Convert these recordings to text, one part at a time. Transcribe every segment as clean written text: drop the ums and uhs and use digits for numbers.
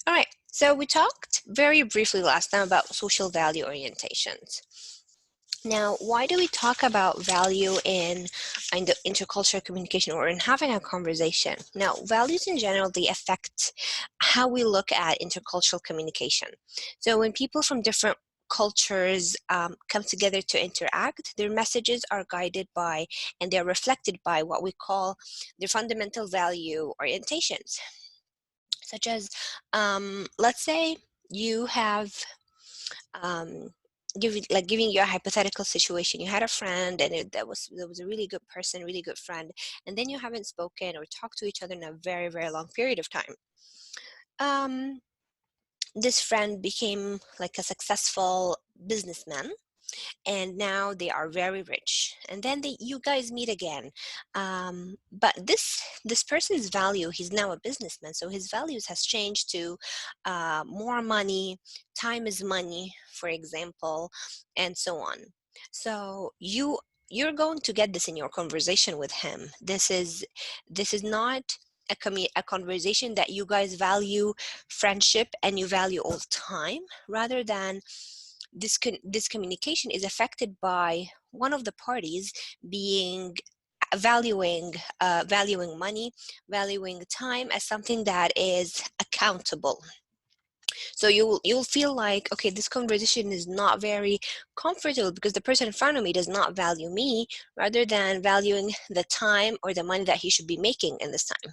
All right, so we talked very briefly last time about social value orientations. Now, why do we talk about value in the intercultural communication or in having a conversation? Now, values in general, they affect how we look at intercultural communication. So when people from different cultures come together to interact, their messages are guided by and they're reflected by what we call their fundamental value orientations, such as, let's say you have giving you a hypothetical situation. You had a friend and that was a really good person, really good friend, and then you haven't spoken or talked to each other in a very, very long period of time. This friend became like a successful businessman, and now they are very rich, and then you guys meet again, but this person's value, he's now a businessman, so his values has changed to more money, time is money, for example, and so on. So you're going to get this in your conversation with him. This is not a conversation that you guys value friendship and you value all time, rather than this communication is affected by one of the parties being valuing money, valuing time as something that is accountable. So you'll feel like, okay, this conversation is not very comfortable because the person in front of me does not value me, rather than valuing the time or the money that he should be making in this time.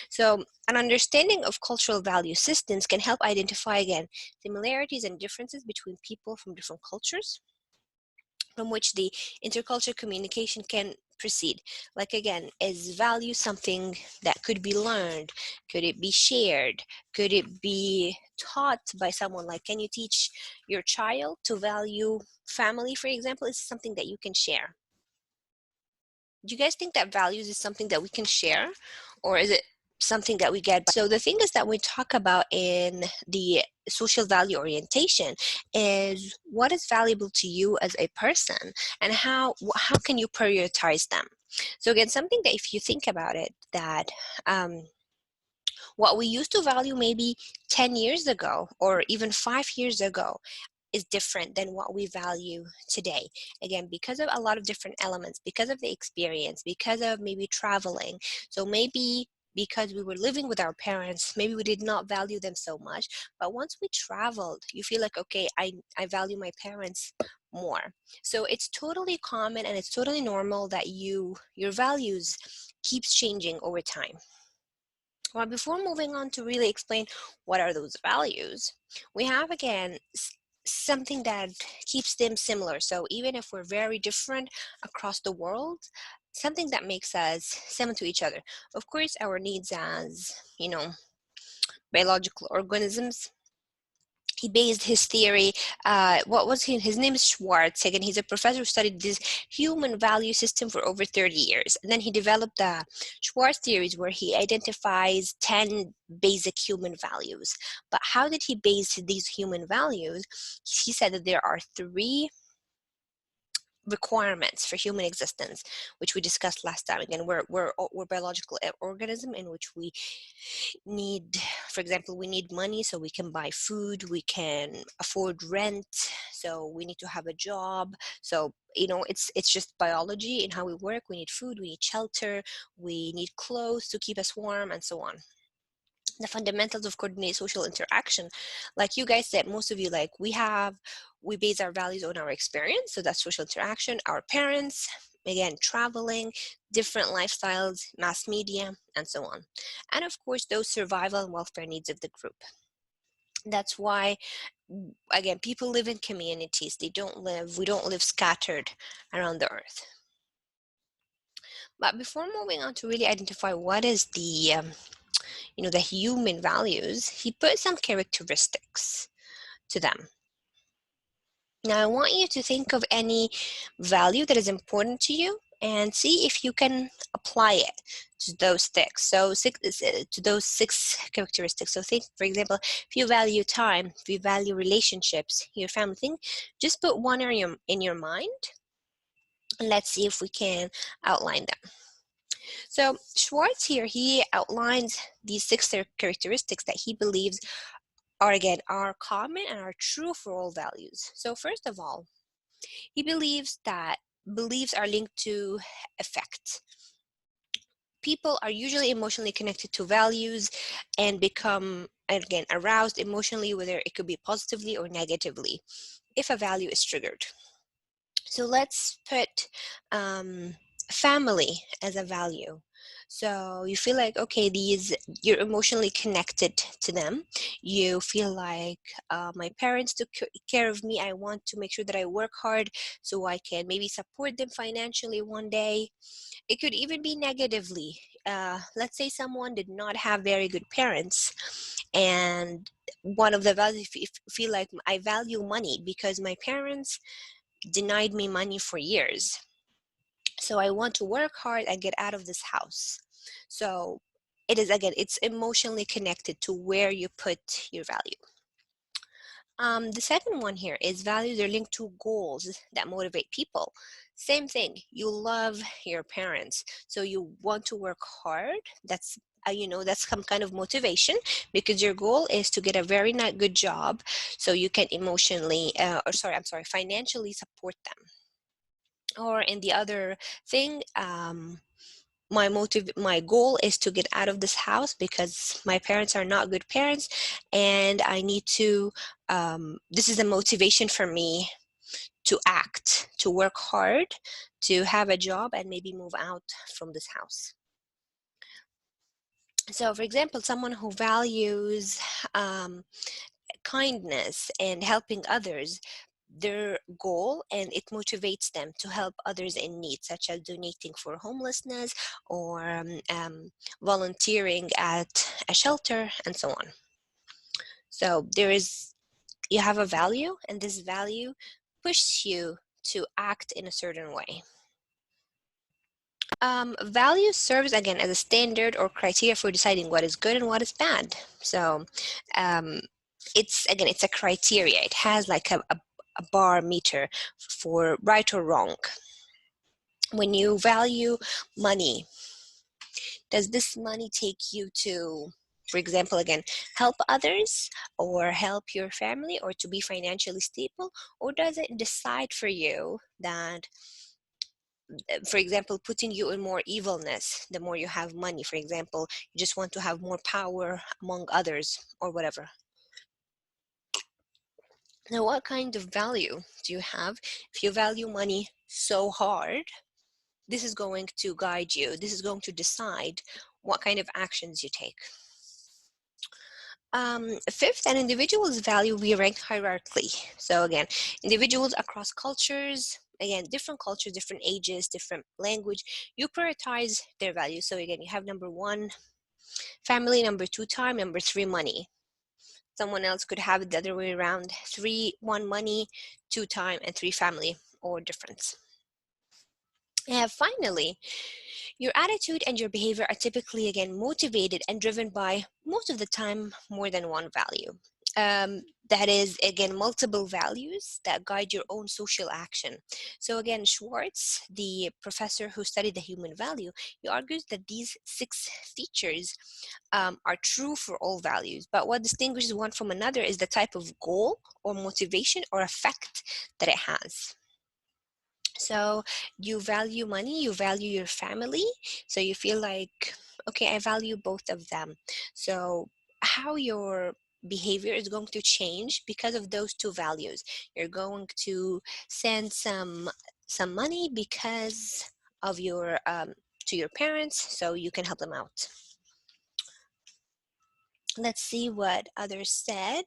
So an understanding of cultural value systems can help identify, again, similarities and differences between people from different cultures, from which the intercultural communication can proceed. Like, again, is value something that could be learned? Could it be shared? Could it be taught by someone? Like, can you teach your child to value family, for example? Is something that you can share? Do you guys think that values is something that we can share, or is it something that we get? So the thing is that we talk about in the social value orientation is what is valuable to you as a person, and how can you prioritize them. So again, something that if you think about it, that what we used to value maybe 10 years ago or even 5 years ago is different than what we value today. Again, because of a lot of different elements, because of the experience, because of maybe traveling. So maybe because we were living with our parents, maybe we did not value them so much. But once we traveled, you feel like, okay, I value my parents more. So it's totally common and it's totally normal that your values keeps changing over time. Well, before moving on to really explain what are those values, we have, again, something that keeps them similar. So even if we're very different across the world, something that makes us similar to each other. Of course, our needs as, biological organisms. He based his theory, what was his name is Schwartz. Again, he's a professor who studied this human value system for over 30 years. And then he developed the Schwartz theories, where he identifies 10 basic human values. But how did he base these human values? He said that there are 3 requirements for human existence, which we discussed last time. Again, we're biological organism in which we need, for example, we need money so we can buy food, we can afford rent, so we need to have a job. So it's just biology and how we work. We need food, we need shelter, we need clothes to keep us warm, and so on. The fundamentals of coordinated social interaction, like you guys said, most of you, like we base our values on our experience, so that's social interaction, our parents, again, traveling, different lifestyles, mass media, and so on. And of course, those survival and welfare needs of the group. That's why, again, people live in communities. We don't live scattered around the earth. But before moving on to really identify what is the human values, he put some characteristics to them. Now, I want you to think of any value that is important to you and see if you can apply it to those six. So to those 6 characteristics. So think, for example, if you value time, if you value relationships, your family thing, just put one in your mind, and let's see if we can outline them. So Schwartz here, he outlines these six characteristics that he believes are common and are true for all values. So first of all, he believes that beliefs are linked to effect. People are usually emotionally connected to values and become, again, aroused emotionally, whether it could be positively or negatively, if a value is triggered. So let's put family as a value. So you feel like, okay, you're emotionally connected to them. You feel like, my parents took care of me. I want to make sure that I work hard so I can maybe support them financially one day. It could even be negatively. Let's say someone did not have very good parents, and one of the values, feel like I value money because my parents denied me money for years. So I want to work hard and get out of this house. So it is, again, it's emotionally connected to where you put your value. The second one here is values are linked to goals that motivate people. Same thing, you love your parents, so you want to work hard. That's some kind of motivation, because your goal is to get a very not good job so you can financially support them. Or in the other thing, my goal is to get out of this house because my parents are not good parents, and I need to, this is a motivation for me to act, to work hard, to have a job, and maybe move out from this house. So for example, someone who values um, kindness and helping others, their goal, and it motivates them to help others in need, such as donating for homelessness, or volunteering at a shelter, and so on. So you have a value, and this value pushes you to act in a certain way. Value serves, again, as a standard or criteria for deciding what is good and what is bad. So um, it's a criteria. It has like a bar meter for right or wrong. When you value money, does this money take you to, for example, again, help others or help your family, or to be financially stable? Or does it decide for you that, for example, putting you in more evilness the more you have money? For example, you just want to have more power among others or whatever. Now, what kind of value do you have? If you value money so hard, this is going to guide you. This is going to decide what kind of actions you take. Fifth, an individual's value we rank hierarchically. So again, individuals across cultures, again, different cultures, different ages, different language, you prioritize their values. So again, you have number one, family; number two, time; number three, money. Someone else could have it the other way around: one, money; two, time; and three, family, or difference. And finally, your attitude and your behavior are typically, again, motivated and driven by, most of the time, more than one value. That is, again, multiple values that guide your own social action. So again, Schwartz, the professor who studied the human value, he argues that these six features are true for all values, but what distinguishes one from another is the type of goal or motivation or effect that it has. So you value money, you value your family, so you feel like, okay, I value both of them. So how your behavior is going to change because of those two values. You're going to send some money because of your to your parents, so you can help them out. Let's see what others said.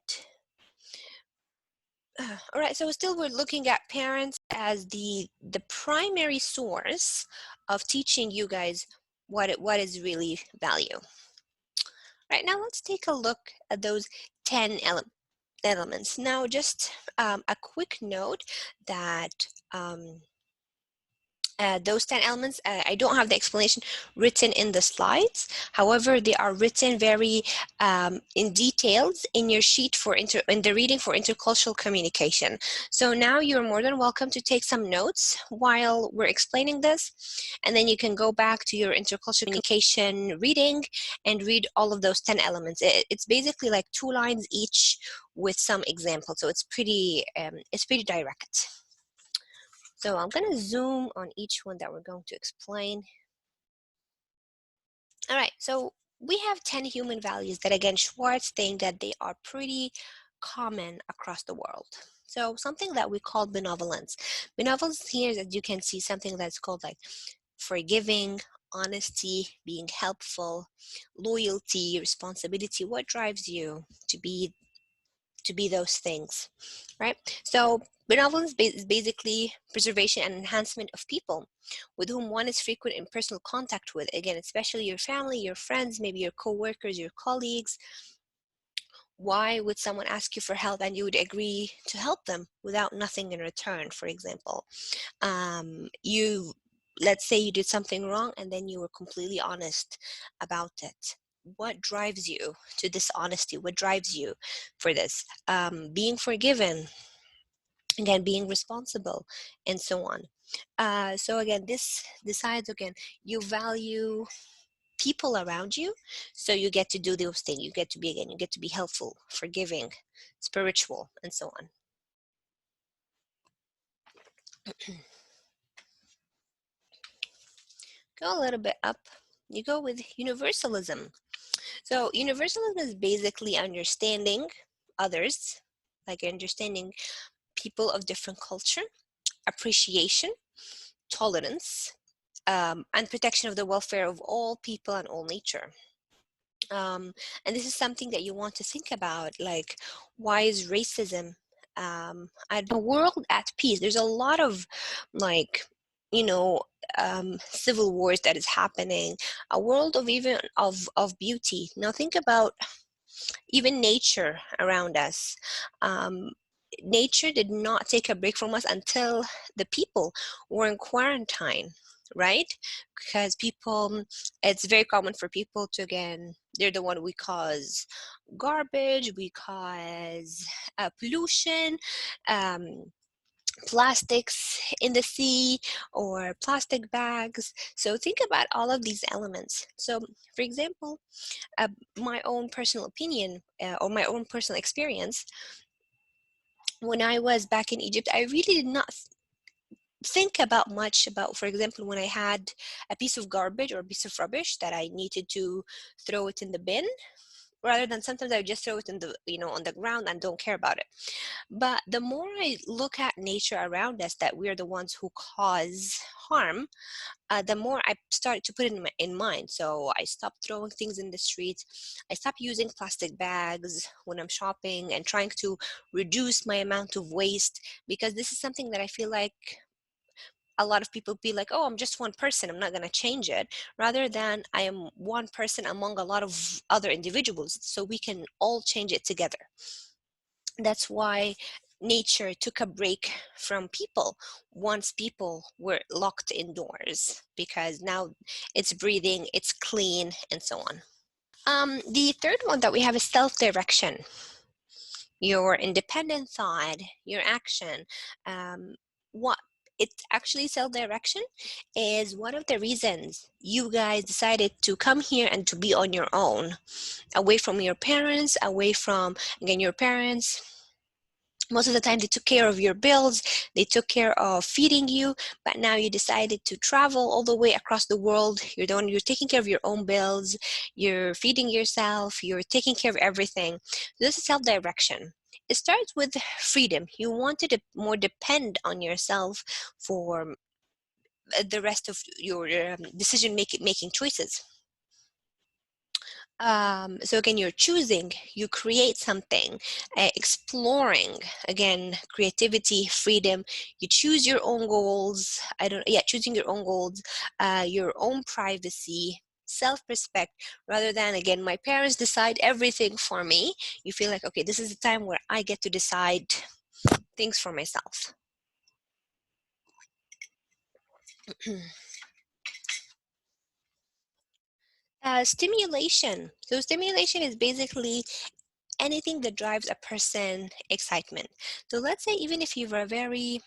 All right, so still we're looking at parents as the primary source of teaching you guys what is really value. Right now, let's take a look at those 10 elements. Now, just a quick note that those 10 elements, I don't have the explanation written in the slides. However, they are written very in details in your sheet for in the reading for intercultural communication. So now you're more than welcome to take some notes while we're explaining this, and then you can go back to your intercultural communication reading and read all of those 10 elements. It's basically like 2 lines each with some examples, so it's pretty direct. So I'm going to zoom on each one that we're going to explain. All right, so we have 10 human values that, again, Schwartz think that they are pretty common across the world. So something that we call benevolence. Benevolence here is, as you can see, something that's called like forgiving, honesty, being helpful, loyalty, responsibility. What drives you to be those things, right? So benevolence is basically preservation and enhancement of people with whom one is frequent in personal contact with, again, especially your family, your friends, maybe your co-workers, your colleagues. Why would someone ask you for help and you would agree to help them without nothing in return? For example, let's say you did something wrong and then you were completely honest about it. What drives you to this honesty? What drives you for this? Being forgiven, again, being responsible, and so on. So again, this decides, again, you value people around you, so you get to do those things. You get to be helpful, forgiving, spiritual, and so on. Go a little bit up. You go with universalism. So universalism is basically understanding others, like understanding people of different culture, appreciation, tolerance, and protection of the welfare of all people and all nature. And this is something that you want to think about, like, why is racism a world at peace? There's a lot of, like, you know, civil wars that is happening, a world of even of beauty. Now think about even nature around us. Nature did not take a break from us until the people were in quarantine, right? Because people, it's very common for people to, again, they're the one we cause garbage, we cause pollution, um, plastics in the sea, or plastic bags. So think about all of these elements. So for example, my own personal opinion, or my own personal experience, when I was back in Egypt, I really did not think about much about, for example, when I had a piece of garbage or a piece of rubbish that I needed to throw it in the bin, rather than sometimes I would just throw it in the, on the ground and don't care about it. But the more I look at nature around us, that we're the ones who cause harm, the more I started to put it in mind. So I stopped throwing things in the streets. I stopped using plastic bags when I'm shopping and trying to reduce my amount of waste, because this is something that I feel like a lot of people be like, oh, I'm just one person, I'm not going to change it, rather than I am one person among a lot of other individuals, so we can all change it together. That's why nature took a break from people once people were locked indoors, because now it's breathing, it's clean, and so on. The third one that we have is self-direction. Your independent thought, your action. What it's actually self-direction is one of the reasons you guys decided to come here and to be on your own, away from your parents, away from, again, your parents. Most of the time they took care of your bills, they took care of feeding you, but now you decided to travel all the way across the world. You're taking care of your own bills, you're feeding yourself, you're taking care of everything. This is self-direction. It starts with freedom. You wanted to more depend on yourself for the rest of your decision making choices. So again, you're choosing, you create something, exploring, again, creativity, freedom. You choose your own goals. Choosing your own goals, your own privacy, self-respect, rather than, again, my parents decide everything for me. You feel like, okay, this is the time where I get to decide things for myself. Stimulation. So stimulation is basically anything that drives a person excitement. So let's say even if you're a very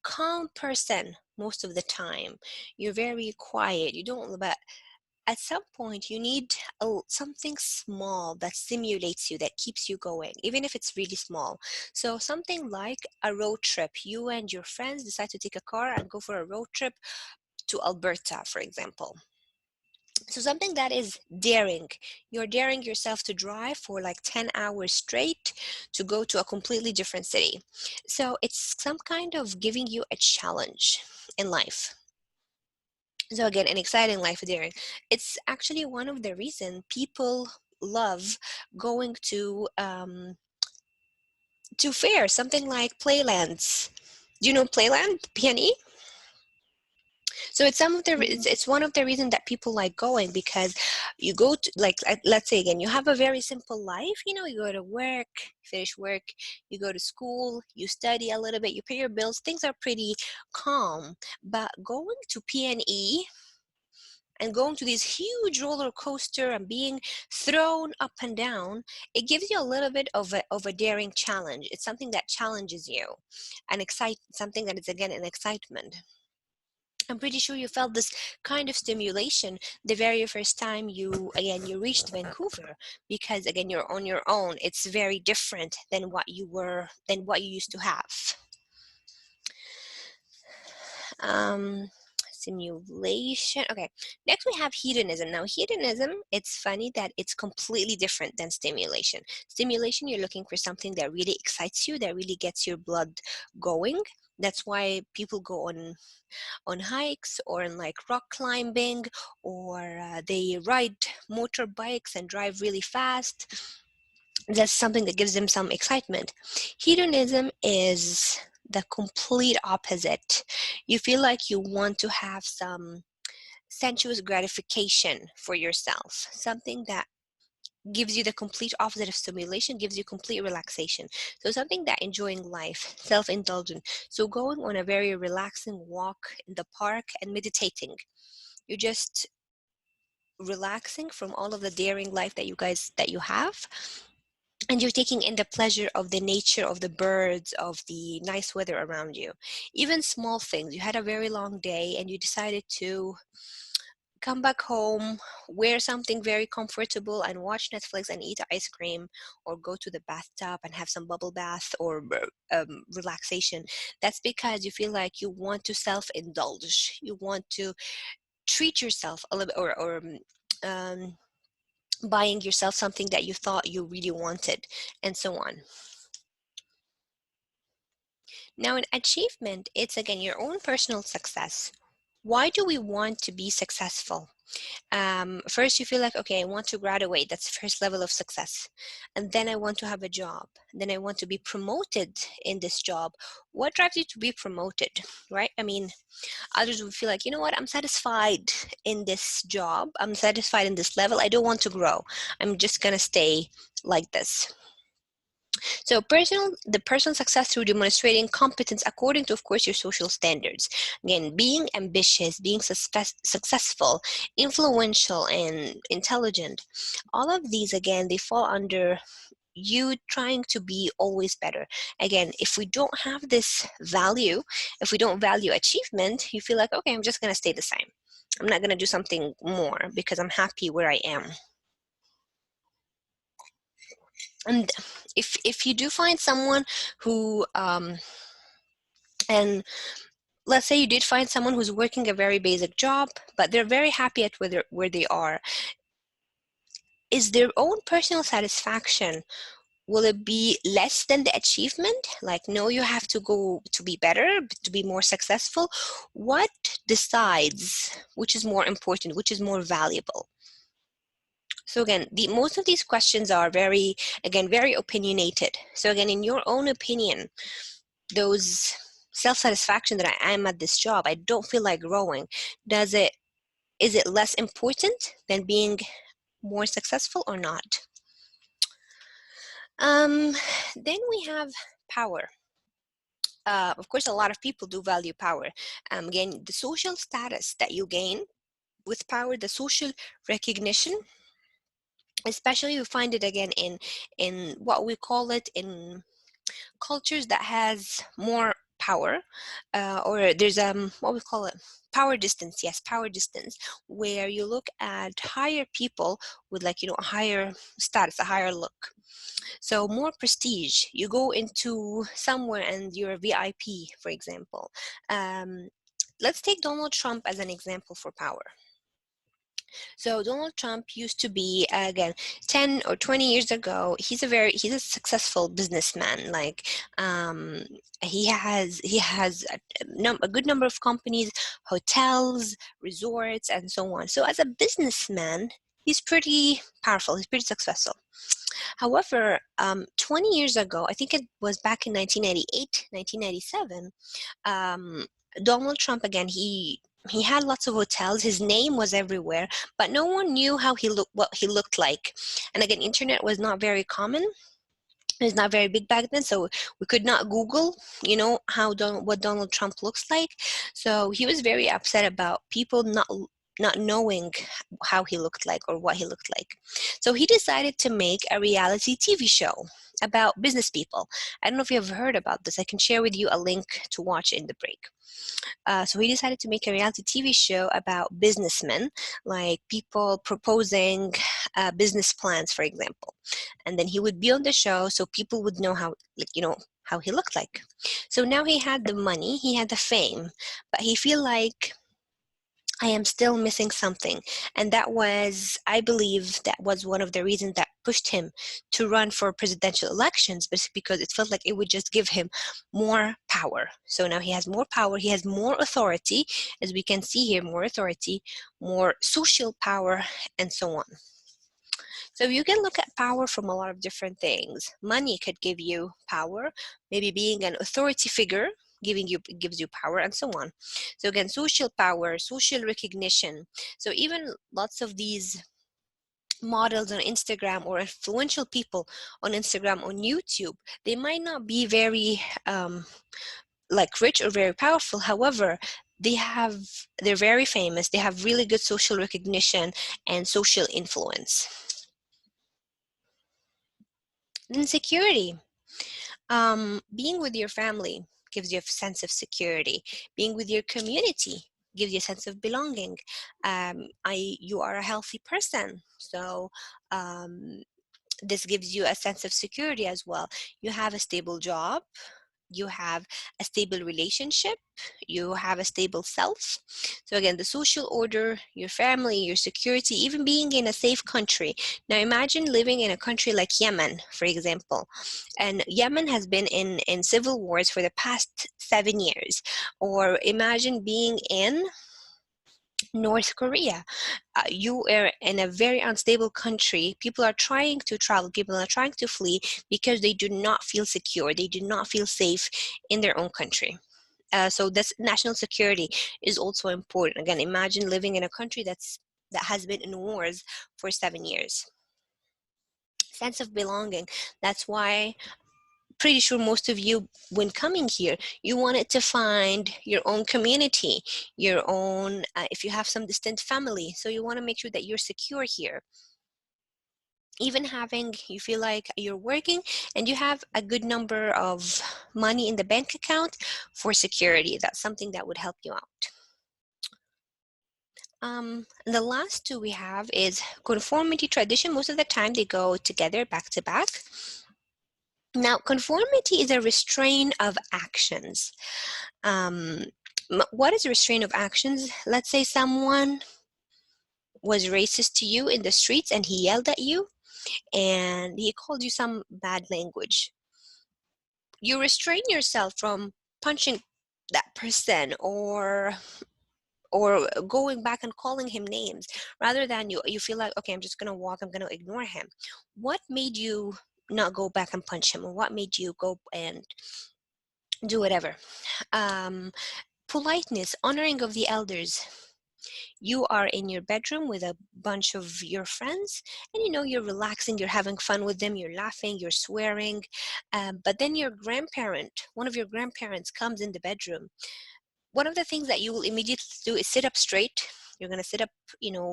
calm person most of the time, you're very quiet, you don't, but at some point you need something small that stimulates you, that keeps you going, even if it's really small. So something like a road trip, you and your friends decide to take a car and go for a road trip to Alberta, for example. So something that is daring. You're daring yourself to drive for like 10 hours straight to go to a completely different city. So it's some kind of giving you a challenge in life. So again, an exciting life daring. It's actually one of the reason people love going to fair, something like Playlands. Do you know Playland, PNE? So it's some of the it's one of the reasons that people like going, because you go to, like, let's say again, you have a very simple life. You go to work, finish work, you go to school, you study a little bit, you pay your bills. Things are pretty calm. But going to PNE and going to this huge roller coaster and being thrown up and down, it gives you a little bit of a daring challenge. It's something that challenges you and something that is again an excitement. I'm pretty sure you felt this kind of stimulation the very first time you reached Vancouver, because again you're on your own. It's very different than what you used to have. Um, Simulation. Okay, next we have hedonism. Now hedonism, it's funny that it's completely different than stimulation. Stimulation, you're looking for something that really excites you, that really gets your blood going. That's why people go on hikes or in like rock climbing, or they ride motorbikes and drive really fast. That's something that gives them some excitement. Hedonism is the complete opposite. You feel like you want to have some sensuous gratification for yourself, something that gives you the complete opposite of stimulation, gives you complete relaxation. So something that enjoying life, self-indulgent. So going on a very relaxing walk in the park and meditating. You're just relaxing from all of the daring life that you have, and you're taking in the pleasure of the nature, of the birds, of the nice weather around you. Even small things. You had a very long day and you decided to come back home, wear something very comfortable and watch Netflix and eat ice cream, or go to the bathtub and have some bubble bath or relaxation. That's because you feel like you want to self-indulge. You want to treat yourself a little bit, um, buying yourself something that you thought you really wanted, and so on. Now, in achievement, it's again your own personal success. Why do we want to be successful? First, you feel like, okay, I want to graduate. That's the first level of success. And then I want to have a job. Then I want to be promoted in this job. What drives you to be promoted, right? I mean, others will feel like, you know what, I'm satisfied in this job. I'm satisfied in this level. I don't want to grow. I'm just going to stay like this. So the personal success through demonstrating competence according to, of course, your social standards. Again, being ambitious, being successful, influential, and intelligent. All of these, again, they fall under you trying to be always better. Again, if we don't have this value, if we don't value achievement, you feel like, okay, I'm just going to stay the same. I'm not going to do something more because I'm happy where I am. And if you do find someone who and let's say you did find someone who's working a very basic job, but they're very happy at where they are, is their own personal satisfaction, will it be less than the achievement? Like, no, you have to go to be better, to be more successful. What decides which is more important, which is more valuable? So again, most of these questions are very opinionated. So again, in your own opinion, those self-satisfaction that I am at this job, I don't feel like growing. Is it less important than being more successful or not? Um, then we have power. Of course, a lot of people do value power. Again, the social status that you gain with power, the social recognition, especially you find it again in what we call it in cultures that has more power, or there's what we call it, power distance. Yes, power distance, where you look at higher people with, like, a higher status, a higher look. So more prestige. You go into somewhere and you're a VIP, for example. Let's take Donald Trump as an example for power. So Donald Trump used to be, again, 10 or 20 years ago, he's a successful businessman. Like, he has a good number of companies, hotels, resorts, and so on. So as a businessman, he's pretty powerful. He's pretty successful. However, 20 years ago, I think it was back in 1998, 1997, Donald Trump, again, he had lots of hotels. His name was everywhere, but no one knew what he looked like. And again, internet was not very common. It was not very big back then, so we could not Google, what Donald Trump looks like. So he was very upset about people not knowing how he looked like or what he looked like. So he decided to make a reality TV show about business people. I don't know if you have heard about this. I can share with you a link to watch in the break. So he decided to make a reality TV show about businessmen, like people proposing business plans, for example. And then he would be on the show so people would know how he looked like. So now he had the money, he had the fame, but he feel like, I am still missing something. And I believe that was one of the reasons that pushed him to run for presidential elections, but because it felt like it would just give him more power. So now he has more power, he has more authority, as we can see here, more authority, more social power, and so on. So you can look at power from a lot of different things. Money could give you power, maybe being an authority figure gives you power, and so on. So again, social power, social recognition. So even lots of these models on Instagram or influential people on Instagram, on YouTube, they might not be very like rich or very powerful. However, they're very famous. They have really good social recognition and social influence. Then security. Being with your family gives you a sense of security. Being with your community gives you a sense of belonging. You are a healthy person, so this gives you a sense of security as well. You have a stable job, you have a stable relationship, you have a stable self. So again, the social order, your family, your security, even being in a safe country. Now imagine living in a country like Yemen, for example. And Yemen has been in civil wars for the past 7 years. Or imagine being in North Korea. You are in a very unstable country. People are trying to travel, people are trying to flee because they do not feel secure, they do not feel safe in their own country. So this national security is also important. Again, imagine living in a country that has been in wars for 7 years. Sense of belonging. That's why pretty sure most of you, when coming here, you wanted to find your own community, your own, if you have some distant family, so you want to make sure that you're secure here. Even you feel like you're working and you have a good number of money in the bank account for security. That's something that would help you out. The last two we have is conformity, tradition. Most of the time they go together, back to back. Now, conformity is a restraint of actions. What is a restraint of actions? Let's say someone was racist to you in the streets and he yelled at you and he called you some bad language. You restrain yourself from punching that person or going back and calling him names, rather than you feel like, okay, I'm just going to walk, I'm going to ignore him. What made you not go back and punch him? Or what made you go and do whatever? Politeness, honoring of the elders. You are in your bedroom with a bunch of your friends, and you're relaxing, you're having fun with them, you're laughing, you're swearing, but then one of your grandparents comes in the bedroom. One of the things that you will immediately do is sit up straight. You're going to sit up,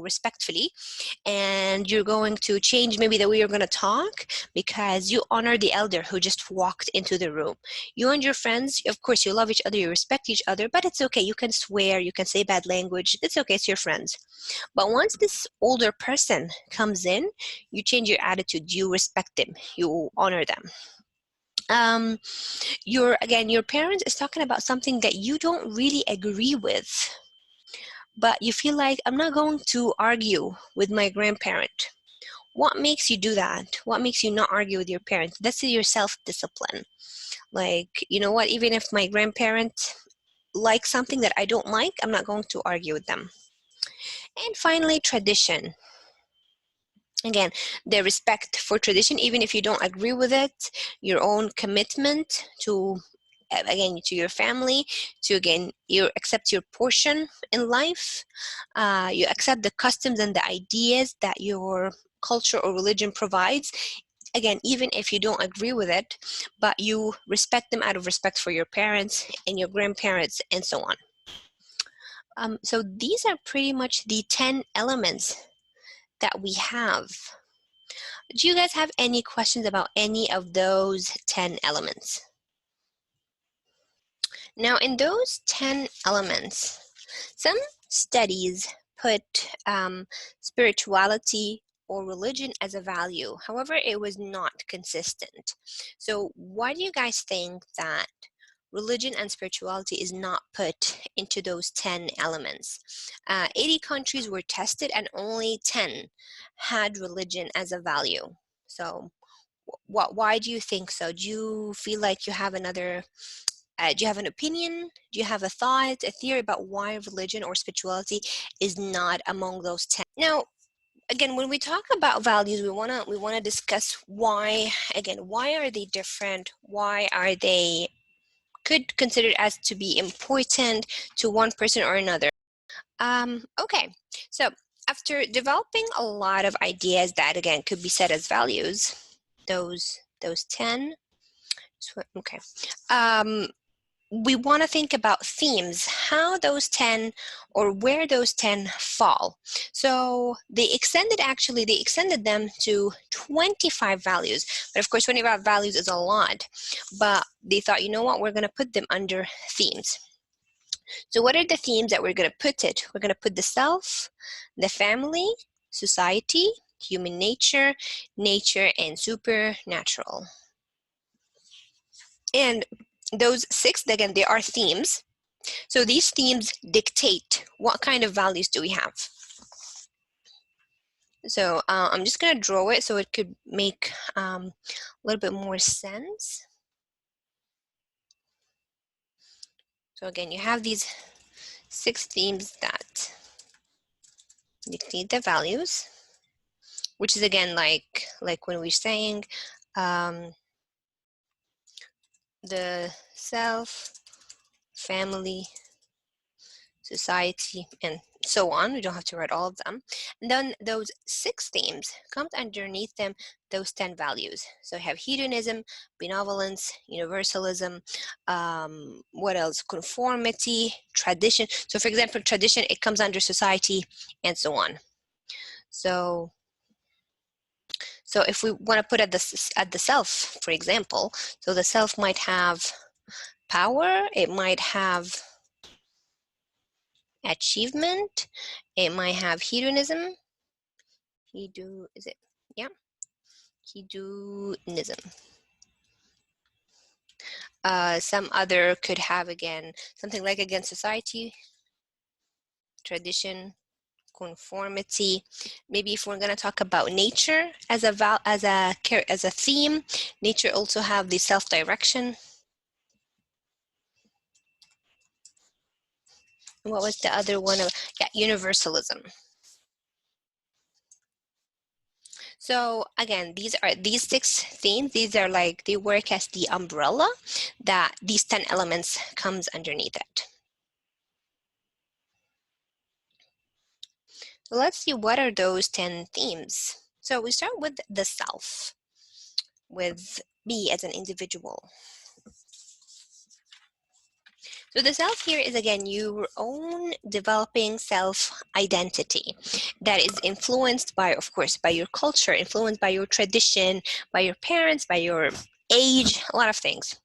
respectfully, and you're going to change maybe the way you're going to talk because you honor the elder who just walked into the room. You and your friends, of course, you love each other, you respect each other, but it's okay. You can swear, you can say bad language. It's okay, it's your friends. But once this older person comes in, you change your attitude. You respect them, you honor them. Your parents is talking about something that you don't really agree with, but you feel like, I'm not going to argue with my grandparent. What makes you do that? What makes you not argue with your parents? That's your self-discipline. Like, you know what, even if my grandparent likes something that I don't like, I'm not going to argue with them. And finally, tradition. Again, the respect for tradition, even if you don't agree with it, your own commitment to, again, to your family, to, again, you accept your portion in life, you accept the customs and the ideas that your culture or religion provides, again, even if you don't agree with it, but you respect them out of respect for your parents and your grandparents and so on. So these are pretty much the 10 elements that we have. Do you guys have any questions about any of those 10 elements? Now, in those 10 elements, some studies put spirituality or religion as a value. However, it was not consistent. So why do you guys think that religion and spirituality is not put into those 10 elements? 80 countries were tested and only 10 had religion as a value. So why do you think so? Do you feel like you have another, do you have an opinion? Do you have a thought, a theory about why religion or spirituality is not among those 10? Now, again, when we talk about values, we wanna discuss why, again, why are they different? Why are they could considered as to be important to one person or another? Okay, so after developing a lot of ideas that, again, could be set as values, those 10, okay, we want to think about themes, how those 10 or where those 10 fall. So they extended them to 25 values, but of course 25 values is a lot, but they thought, you know what, we're going to put them under themes. So what are the themes that we're going to put it? We're going to put the self, the family, society, human nature, nature, and supernatural. And those 6, again, they are themes. So these themes dictate what kind of values do we have. So I'm just going to draw it so it could make a little bit more sense. So again, you have these 6 themes that dictate the values, which is, again, like when we're saying the self, family, society, and so on. We don't have to write all of them. And then those 6 themes come underneath them, those 10 values. So we have hedonism, benevolence, universalism, what else? Conformity, tradition. So for example, tradition, it comes under society, and so on. So if we want to put at the self, for example, so the self might have power, it might have achievement, it might have hedonism. Hedonism. Some other could have, again, something like, again, society, tradition, conformity. Maybe if we're going to talk about nature as a theme, nature also have the self-direction. What was the other one? Yeah, universalism. So again, these 6 themes, these are like, they work as the umbrella that these 10 elements comes underneath it. let's see what are those 10 themes. So we start with the self, with me as an individual. So the self here is, again, your own developing self-identity that is influenced by, of course, by your culture, influenced by your tradition, by your parents, by your age, a lot of things.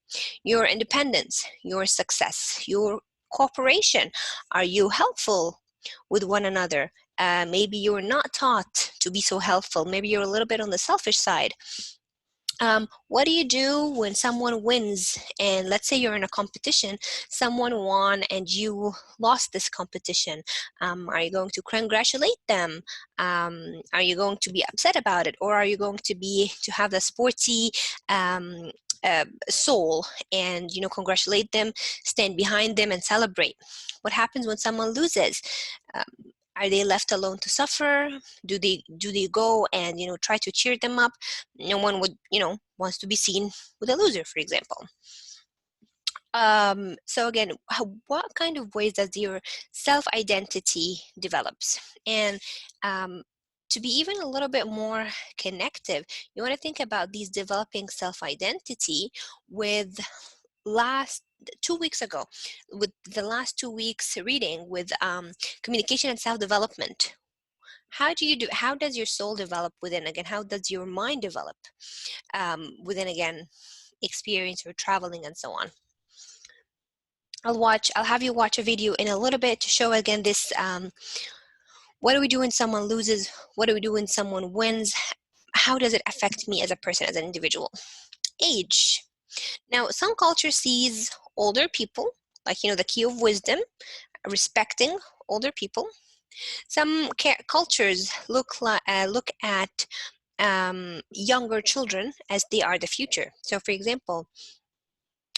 Your independence, your success, your cooperation. Are you helpful with one another? Maybe you're not taught to be so helpful. Maybe you're a little bit on the selfish side. What do you do when someone wins? And let's say you're in a competition, someone won and you lost this competition. Are you going to congratulate them? Are you going to be upset about it? Or are you going to have the sporty soul and, congratulate them, stand behind them and celebrate? What happens when someone loses? Um, are they left alone to suffer? Do they go and try to cheer them up? No one would wants to be seen with a loser, for example. So again, what kind of ways does your self-identity develops? And to be even a little bit more connective, you want to think about these developing self-identity with last 2 weeks ago, with the last 2 weeks reading with communication and self-development. How does your soul develop within, again, how does your mind develop within, again, experience or traveling and so on? I'll have you watch a video in a little bit to show again this what do we do when someone loses, what do we do when someone wins, how does it affect me as a person, as an individual? Age. Now, some culture sees older people like the key of wisdom, respecting older people. Some cultures look at younger children as they are the future. So for example,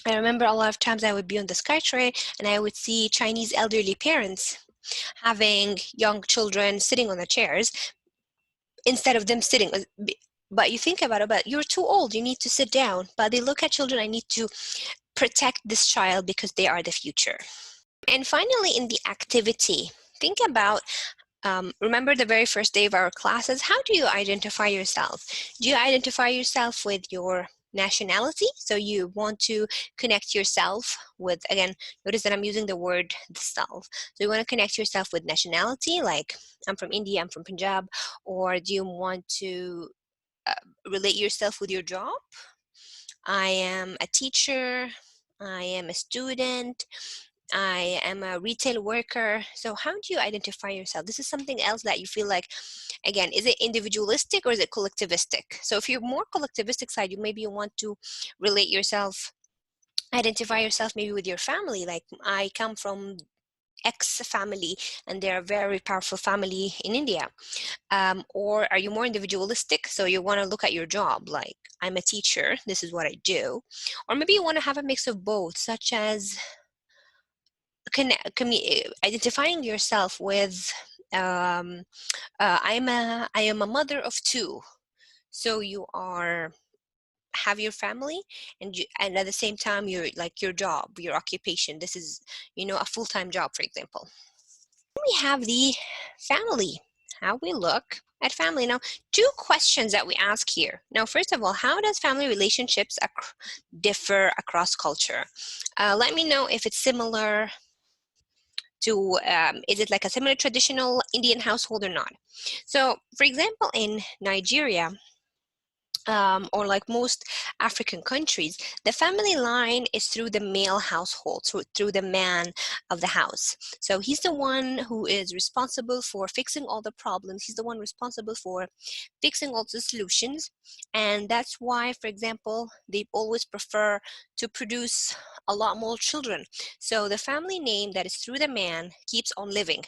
I remember a lot of times I would be on the SkyTrain and I would see Chinese elderly parents having young children sitting on the chairs instead of them sitting. But you think about it, but you're too old, you need to sit down. But they look at children, I need to protect this child because they are the future. And finally, in the activity, think about remember the very first day of our classes, how do you identify yourself? Do you identify yourself with your nationality? So you want to connect yourself with, again, notice that I'm using the word the self. So you want to connect yourself with nationality, like I'm from India, I'm from Punjab, or do you want to relate yourself with your job? I am a teacher, I am a student, I am a retail worker. So how do you identify yourself? This is something else that you feel like, again, is it individualistic or is it collectivistic? So if you're more collectivistic side, maybe you want to relate yourself, identify yourself maybe with your family. Like I come from X family and they're a very powerful family in India. Or are you more individualistic? So you want to look at your job, like I'm a teacher, this is what I do. Or maybe you want to have a mix of both, such as identifying yourself with I am a mother of two. So you have your family and at the same time you're like your job, your occupation. This is a full-time job, for example. We have the family, how we look at family. Now, two questions that we ask here. Now, first of all, how does family relationships differ across culture? Let me know if it's similar to, is it like a similar traditional Indian household or not? So, for example, in Nigeria, or like most African countries, the family line is through the male household, through the man of the house. So he's the one who is responsible for fixing all the problems. He's the one responsible for fixing all the solutions. And that's why, for example, they always prefer to produce a lot more children. So the family name that is through the man keeps on living.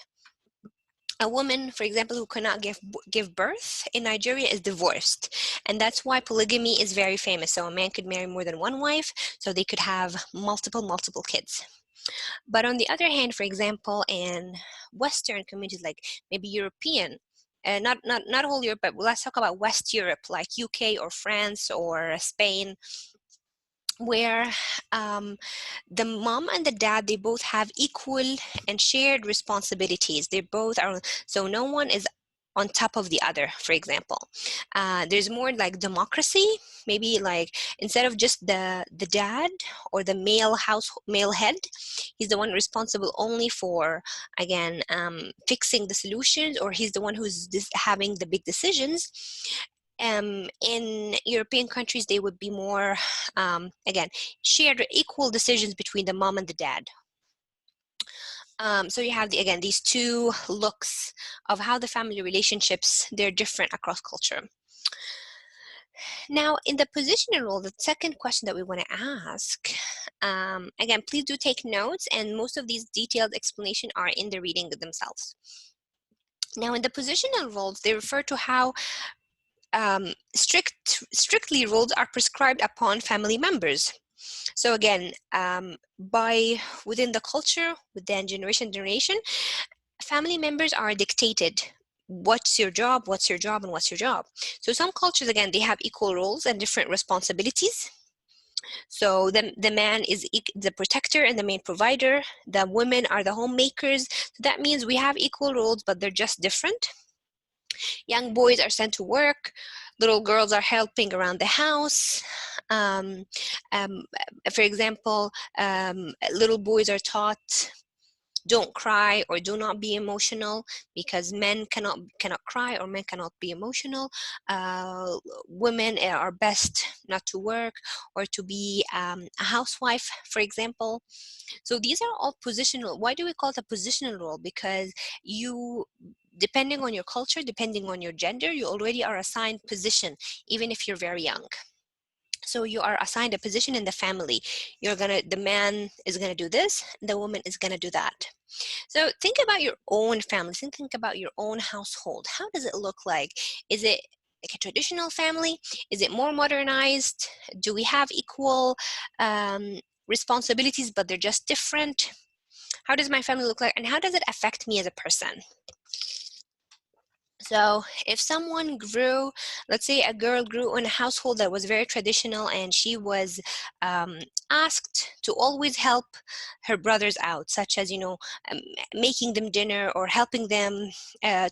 A woman, for example, who cannot give birth in Nigeria is divorced. And that's why polygamy is very famous. So a man could marry more than one wife, so they could have multiple kids. But on the other hand, for example, in Western communities, like maybe European, not whole Europe, but let's talk about West Europe, like UK or France or Spain. where the mom and the dad, they both have equal and shared responsibilities. They both are, so no one is on top of the other, for example. There's more like democracy, maybe like instead of just the dad or the male head, he's the one responsible only for, again, fixing the solutions, or he's the one who's having the big decisions. In European countries, they would be more, again, shared equal decisions between the mom and the dad. So you have, again, these two looks of how the family relationships, they're different across culture. Now, in the positional role, the second question that we want to ask, again, please do take notes, and most of these detailed explanations are in the reading themselves. Now, in the positional roles, they refer to how strictly rules are prescribed upon family members. So again, within the culture, within generation to generation, family members are dictated. What's your job, what's your job, and what's your job? So some cultures, again, they have equal roles and different responsibilities. So the man is the protector and the main provider. The women are the homemakers. So that means we have equal roles, but they're just different. Young boys are sent to work. Little girls are helping around the house. Um, um, for example, little boys are taught, don't cry or do not be emotional, because men cannot cry, or men cannot be emotional. Women are best not to work or to be a housewife, for example. So these are all positional. Why do we call it a positional role? Because you, depending on your culture, depending on your gender, you already are assigned position, even if you're very young. So you are assigned a position in the family. The man is gonna do this, the woman is gonna do that. So think about your own family, think about your own household. How does it look like? Is it like a traditional family? Is it more modernized? Do we have equal responsibilities, but they're just different? How does my family look like, and how does it affect me as a person? So if someone grew, let's say a girl grew in a household that was very traditional, and she was asked to always help her brothers out, such as, making them dinner or helping them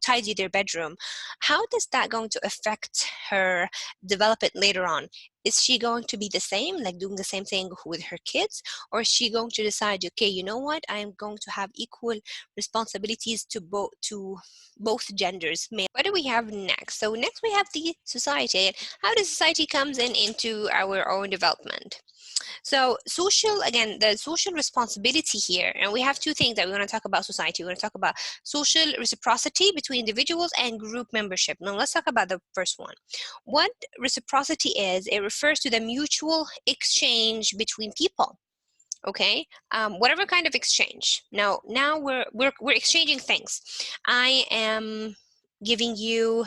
tidy their bedroom, how does that going to affect her development later on? Is she going to be the same, like doing the same thing with her kids? Or is she going to decide, okay, you know what, I am going to have equal responsibilities to both genders? What do we have next? So next we have the society. How does society comes into our own development? So the social responsibility here, and we have two things that we want to talk about society. We want to talk about social reciprocity between individuals and group membership. Now let's talk about the first one. What reciprocity is, it refers to the mutual exchange between people. Okay, whatever kind of exchange. Now we're exchanging things. I am giving you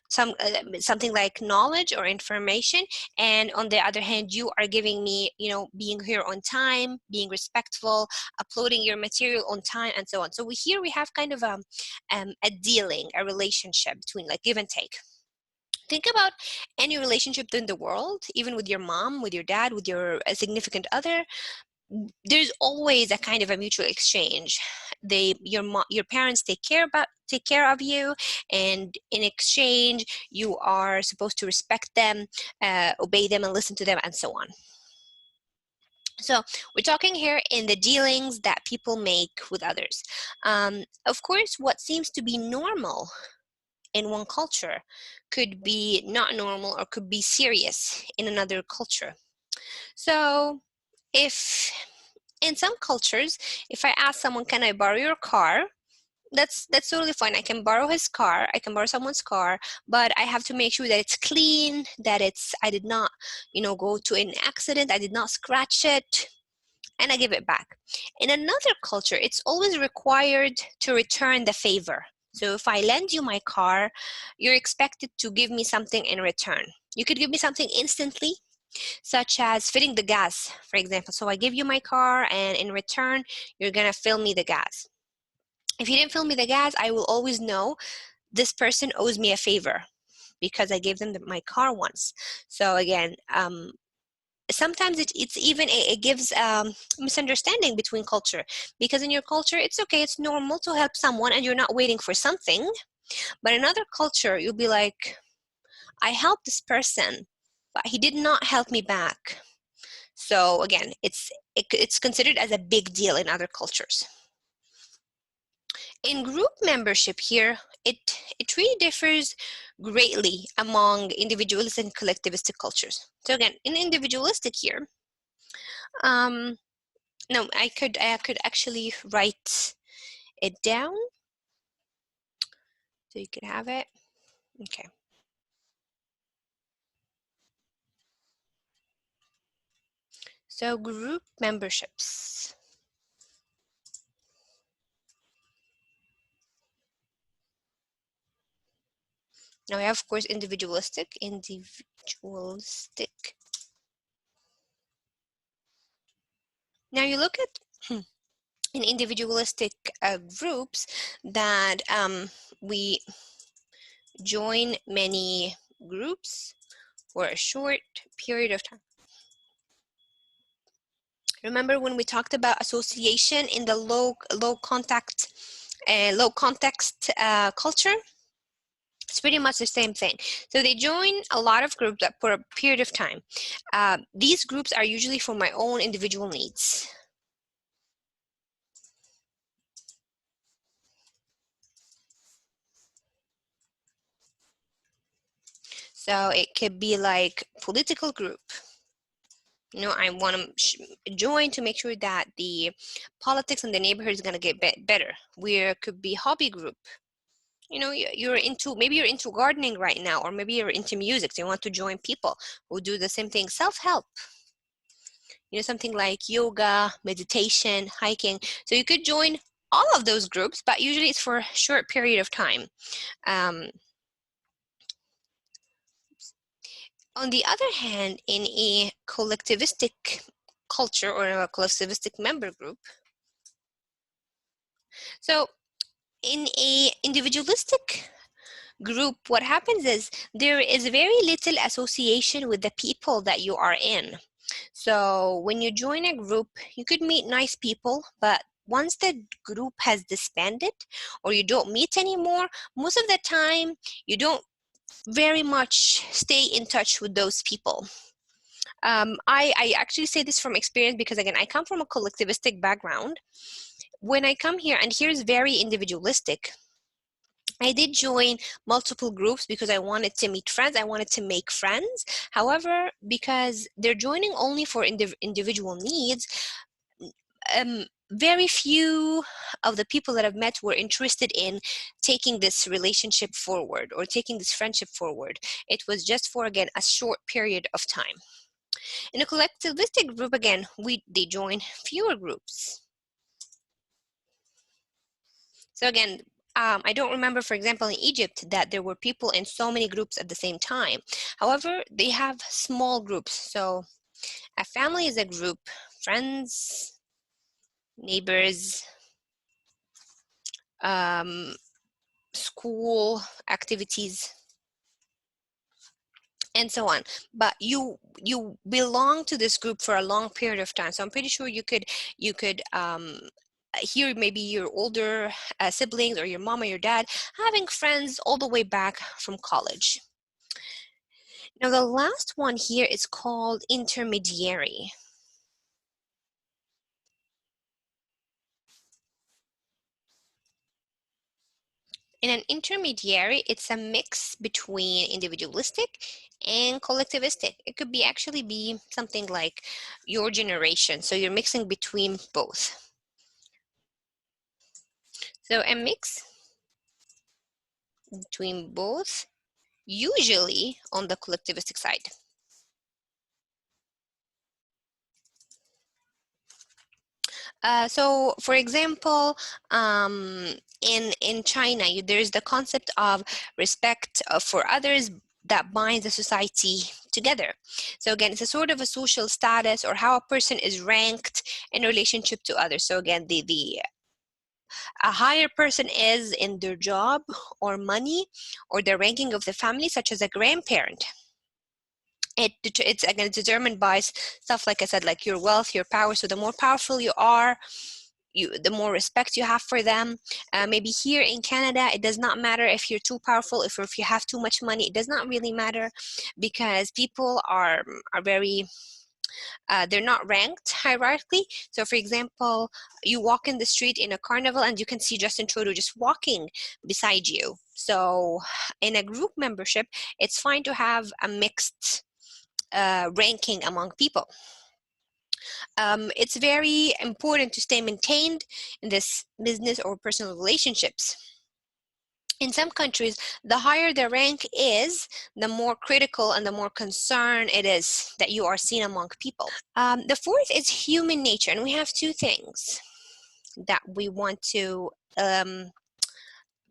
something like knowledge or information, and on the other hand, you are giving me, being here on time, being respectful, uploading your material on time, and so on. So we have kind of a dealing, a relationship between, like, give and take. Think about any relationship in the world, even with your mom, with your dad, with your significant other. There's always a kind of a mutual exchange. Your parents take care of you, and in exchange you are supposed to respect them, obey them, and listen to them, and so on. So we're talking here in the dealings that people make with others. Of course, what seems to be normal in one culture could be not normal or could be serious in another culture. So if in some cultures, if I ask someone, can I borrow your car? That's totally fine. I can borrow his car, I can borrow someone's car, but I have to make sure that it's clean, that I did not, go to an accident, I did not scratch it, and I give it back. In another culture, it's always required to return the favor. So if I lend you my car, you're expected to give me something in return. You could give me something instantly, such as filling the gas, for example. So I give you my car, and in return, you're gonna fill me the gas. If you didn't fill me the gas, I will always know this person owes me a favor because I gave them my car once. So again, sometimes it's even it gives misunderstanding between culture, because in your culture it's okay, it's normal to help someone and you're not waiting for something. But in another culture you'll be like, I helped this person but he did not help me back. So again, it's considered as a big deal in other cultures. In group membership here, it really differs greatly among individualistic and collectivistic cultures. So again, in individualistic here, um, no, I could actually write it down so you could have it. Okay. So group memberships. Now we have, of course, individualistic. Now you look at in individualistic groups that we join many groups for a short period of time. Remember when we talked about association in the low context culture? It's pretty much the same thing. So they join a lot of groups for a period of time. These groups are usually for my own individual needs. So it could be like political group. You know, I want to join to make sure that the politics in the neighborhood is going to get better. Where it could be hobby group. You know, maybe you're into gardening right now, or maybe you're into music, so you want to join people who do the same thing. Self-help, you know, something like yoga, meditation, hiking. So you could join all of those groups, but usually it's for a short period of time. Um, on the other hand, in a collectivistic culture or a collectivistic member group, so in a individualistic group, what happens is there is very little association with the people that you are in. So when you join a group, you could meet nice people, but once the group has disbanded or you don't meet anymore, most of the time you don't very much stay in touch with those people. I actually say this from experience because, again, I come from a collectivistic background. When I come here, and here's very individualistic, I did join multiple groups because I wanted to meet friends. I wanted to make friends. However, because they're joining only for individual needs, very few of the people that I've met were interested in taking this relationship forward or taking this friendship forward. It was just for, again, a short period of time. In a collectivistic group, again, they join fewer groups. So again, I don't remember, for example, in Egypt that there were people in so many groups at the same time. However, they have small groups. So a family is a group, friends, neighbors, school activities, and so on. But you belong to this group for a long period of time. So I'm pretty sure you could hear maybe your older siblings or your mom or your dad having friends all the way back from college. Now the last one here is called intermediary. In an intermediary, it's a mix between individualistic and collectivistic. It could be actually be something like your generation. So you're mixing between both. So a mix between both, usually on the collectivistic side. So for example, in China, there's the concept of respect for others that binds a society together. So again, it's a sort of a social status or how a person is ranked in relationship to others. So again, the a higher person is in their job or money or the ranking of the family, such as a grandparent. It's again determined by stuff like I said, like your wealth, your power. So the more powerful you are, the more respect you have for them. Maybe here in Canada, it does not matter if you're too powerful, if you have too much money. It does not really matter, because people are very they're not ranked hierarchically. So for example, you walk in the street in a carnival and you can see Justin Trudeau just walking beside you. So in a group membership, it's fine to have a mixed ranking among people. It's very important to stay maintained in this business or personal relationships. In some countries, the higher the rank is, the more critical and the more concern it is that you are seen among people. The fourth is human nature, and we have two things that we want to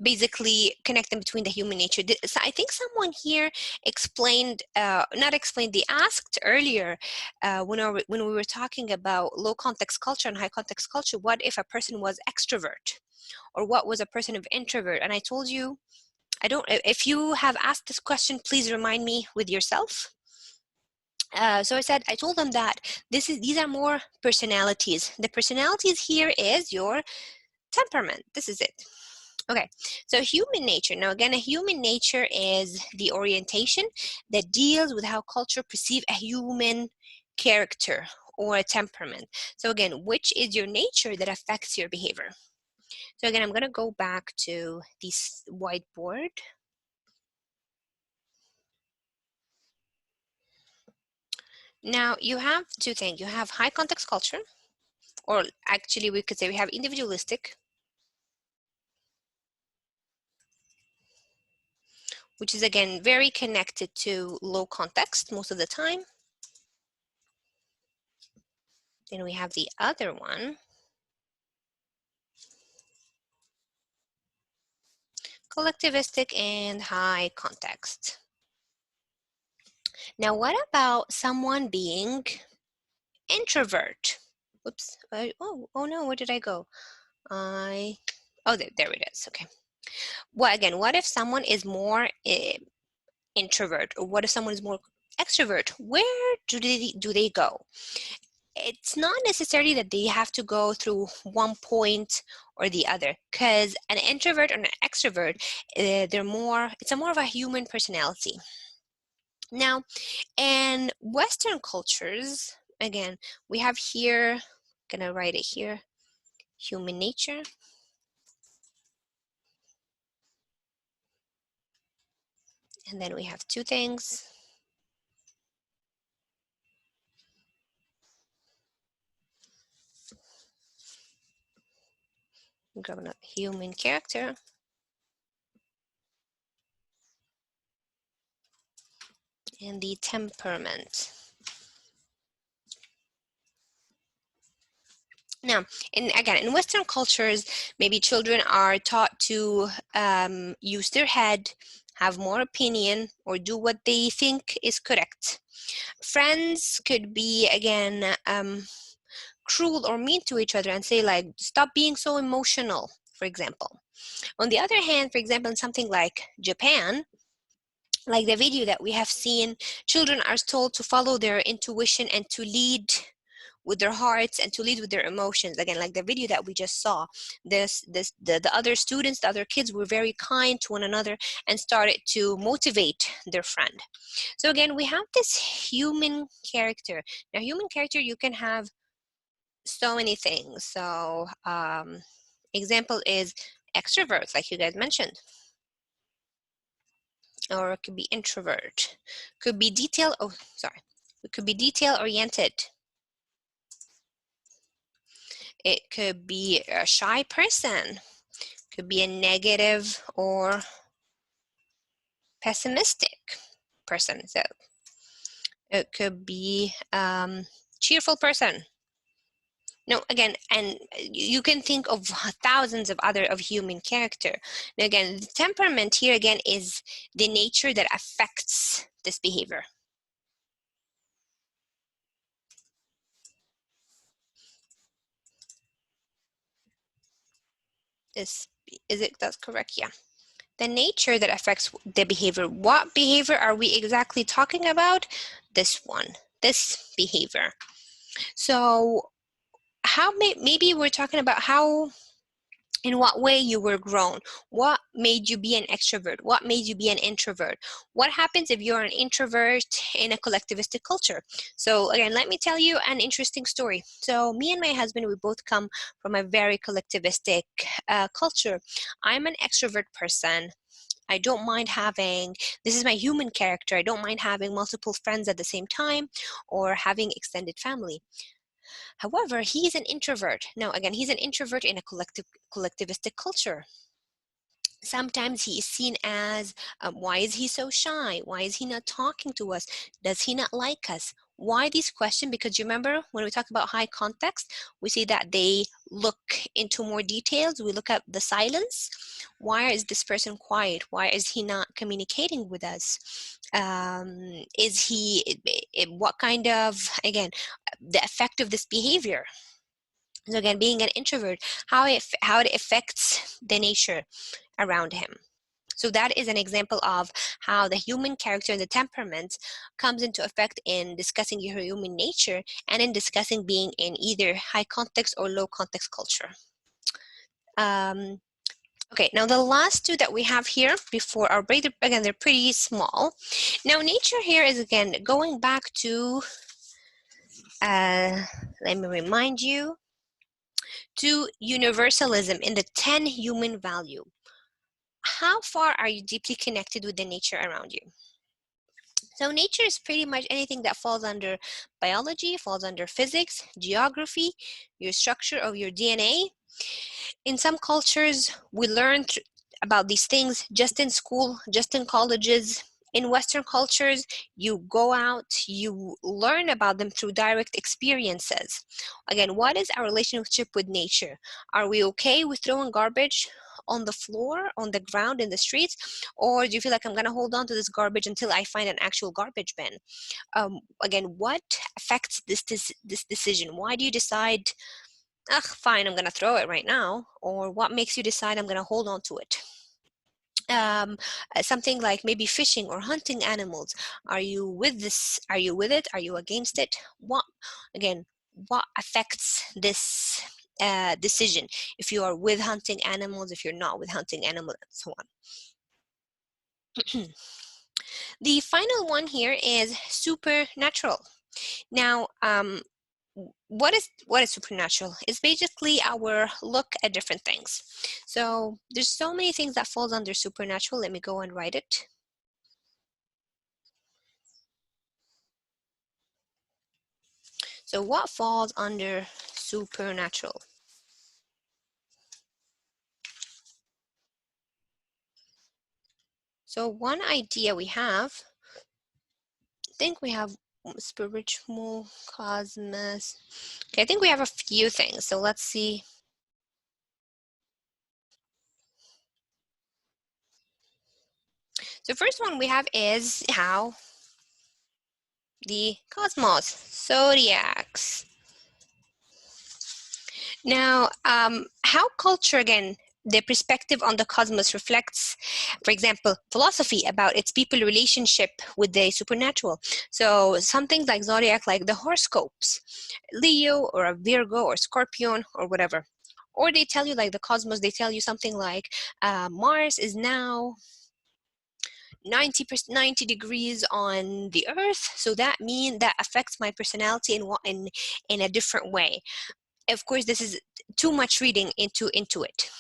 basically connect them between the human nature. So I think someone here explained, not explained, they asked earlier when we were talking about low context culture and high context culture, what if a person was extrovert, or what was a person of introvert? And I told you, I don't, if you have asked this question, please remind me with yourself. So I told them that these are more personalities. The personalities here is your temperament. This is it. Okay, so human nature. Now again, a human nature is the orientation that deals with how culture perceive a human character or a temperament. So again, which is your nature that affects your behavior? So again, I'm going to go back to this whiteboard. Now you have two things. You have high context culture, or actually we could say we have individualistic, which is again very connected to low context most of the time. Then we have the other one, collectivistic and high context. Now, what about someone being introvert? Whoops. Oh no, where did I go? Oh, there it is. Okay. Well, again, what if someone is more introvert, or what if someone is more extrovert? Where do they go? It's not necessarily that they have to go through one point or the other, because an introvert or an extrovert, it's a more of a human personality. Now, in Western cultures, again, we have here, gonna write it here, human nature. And then we have two things. Grab human character. And the temperament. Now, in Western cultures, maybe children are taught to use their head, have more opinion, or do what they think is correct. Friends could be, again, cruel or mean to each other and say, like, stop being so emotional, for example. On the other hand, for example, in something like Japan, like the video that we have seen, children are told to follow their intuition and to lead with their hearts and to lead with their emotions. Again, like the video that we just saw, the other students, the other kids were very kind to one another and started to motivate their friend. So again, we have this human character. Now, human character, you can have so many things. So example is extroverts, like you guys mentioned, or it could be introvert, could be it could be detail oriented. It could be a shy person, could be a negative or pessimistic person. So it could be cheerful person. No, again, and you can think of thousands of other of human character. Now, again, the temperament here again is the nature that affects this behavior. This is it? That's correct. Yeah. The nature that affects the behavior. What behavior are we exactly talking about? This one, this behavior. So maybe we're talking about how, in what way you were grown. What made you be an extrovert? What made you be an introvert? What happens if you're an introvert in a collectivistic culture? So again, let me tell you an interesting story. So me and my husband, we both come from a very collectivistic culture. I'm an extrovert person. I don't mind having, this is my human character, I don't mind having multiple friends at the same time or having extended family. However, he is an introvert. Now, again, he's an introvert in a collectivistic culture. Sometimes he is seen as, why is he so shy? Why is he not talking to us? Does he not like us? Why these questions? Because you remember when we talk about high context, we see that they look into more details. We look at the silence. Why is this person quiet? Why is he not communicating with us? Is he, what kind of, again, the effect of this behavior? So again, being an introvert, how it affects the nature around him. So that is an example of how the human character and the temperament comes into effect in discussing your human nature and in discussing being in either high context or low context culture. Okay, now the last two that we have here before our break, again, they're pretty small. Now nature here is, again, going back to, let me remind you, to universalism in the 10 human value. How far are you deeply connected with the nature around you? So nature is pretty much anything that falls under biology, falls under physics, geography, your structure of your DNA. In some cultures, we learn about these things just in school, just in colleges. In Western cultures, you go out, you learn about them through direct experiences. Again, what is our relationship with nature? Are we okay with throwing garbage on the floor, on the ground, in the streets? Or do you feel like I'm going to hold on to this garbage until I find an actual garbage bin? Again, what affects this decision? Why do you decide, ugh, fine, I'm going to throw it right now? Or what makes you decide I'm going to hold on to it? Something like maybe fishing or hunting animals. Are you with this? Are you with it? Are you against it? What, again, what affects this decision? If you are with hunting animals, if you're not with hunting animals, and so on. The final one here is supernatural. Now, what is supernatural? It's basically our look at different things. So there's so many things that falls under supernatural. Let me go and write it. So what falls under supernatural? So one idea we have, I think we have spiritual, cosmos. Okay, I think we have a few things. So let's see. So first one we have is how the cosmos, zodiacs. Now, how culture, again, the perspective on the cosmos reflects, for example, philosophy about its people relationship with the supernatural. So something like zodiac, like the horoscopes, Leo or a Virgo or Scorpion or whatever. Or they tell you, like the cosmos, they tell you something like Mars is now 90 degrees on the earth, so that means that affects my personality in a different way. Of course, this is too much reading into it.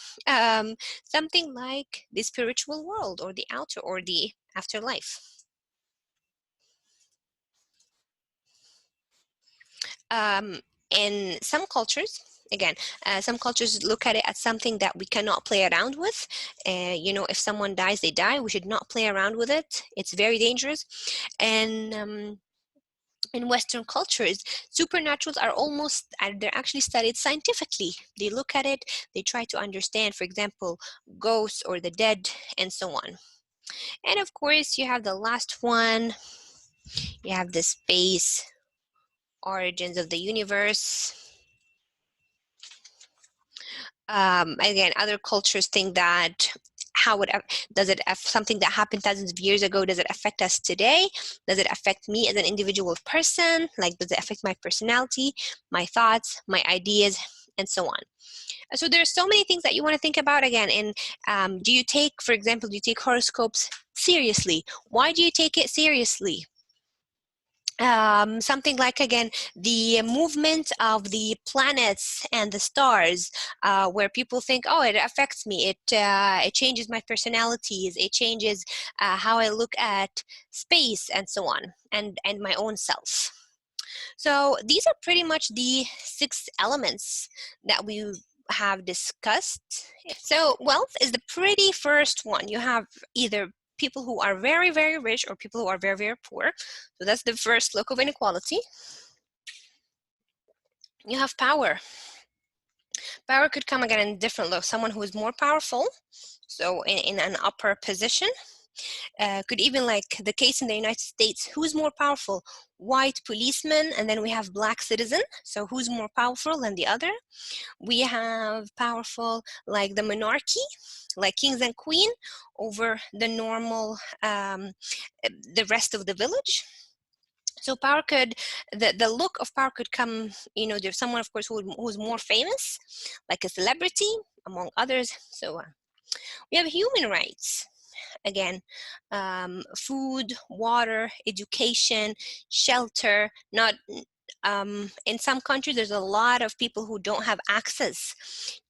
Something like the spiritual world or the outer or the afterlife. In some cultures, again, some cultures look at it as something that we cannot play around with. You know, if someone dies, they die. We should not play around with it. It's very dangerous. And in Western cultures, supernaturals are they're actually studied scientifically. They look at it, they try to understand, for example, ghosts or the dead, and so on. And of course, you have the last one. You have the space, origins of the universe. Again, other cultures think that does it something that happened thousands of years ago, does it affect us today? Does it affect me as an individual person? Like, does it affect my personality, my thoughts, my ideas, and so on? So there's so many things that you want to think about again. And do you take, for example, do you take horoscopes seriously? Why do you take it seriously? Something like, again, the movement of the planets and the stars, where people think, oh, it affects me, it changes my personalities, it changes how I look at space, and so on, and my own self. So these are pretty much the 6 elements that we have discussed. So wealth is the pretty first one. You have either people who are very, very rich or people who are very, very poor. So that's the first look of inequality. You have power. Power could come again in different looks. Someone who is more powerful, so in an upper position. Could even, like the case in the United States, who's more powerful? White policeman, and then we have black citizen. So who's more powerful than the other? We have powerful like the monarchy, like kings and queen, over the normal, the rest of the village. So power could, the look of power could come, there's someone, of course, who's more famous, like a celebrity, among others. So we have human rights. Again, food, water, education, shelter. Not in some countries, there's a lot of people who don't have access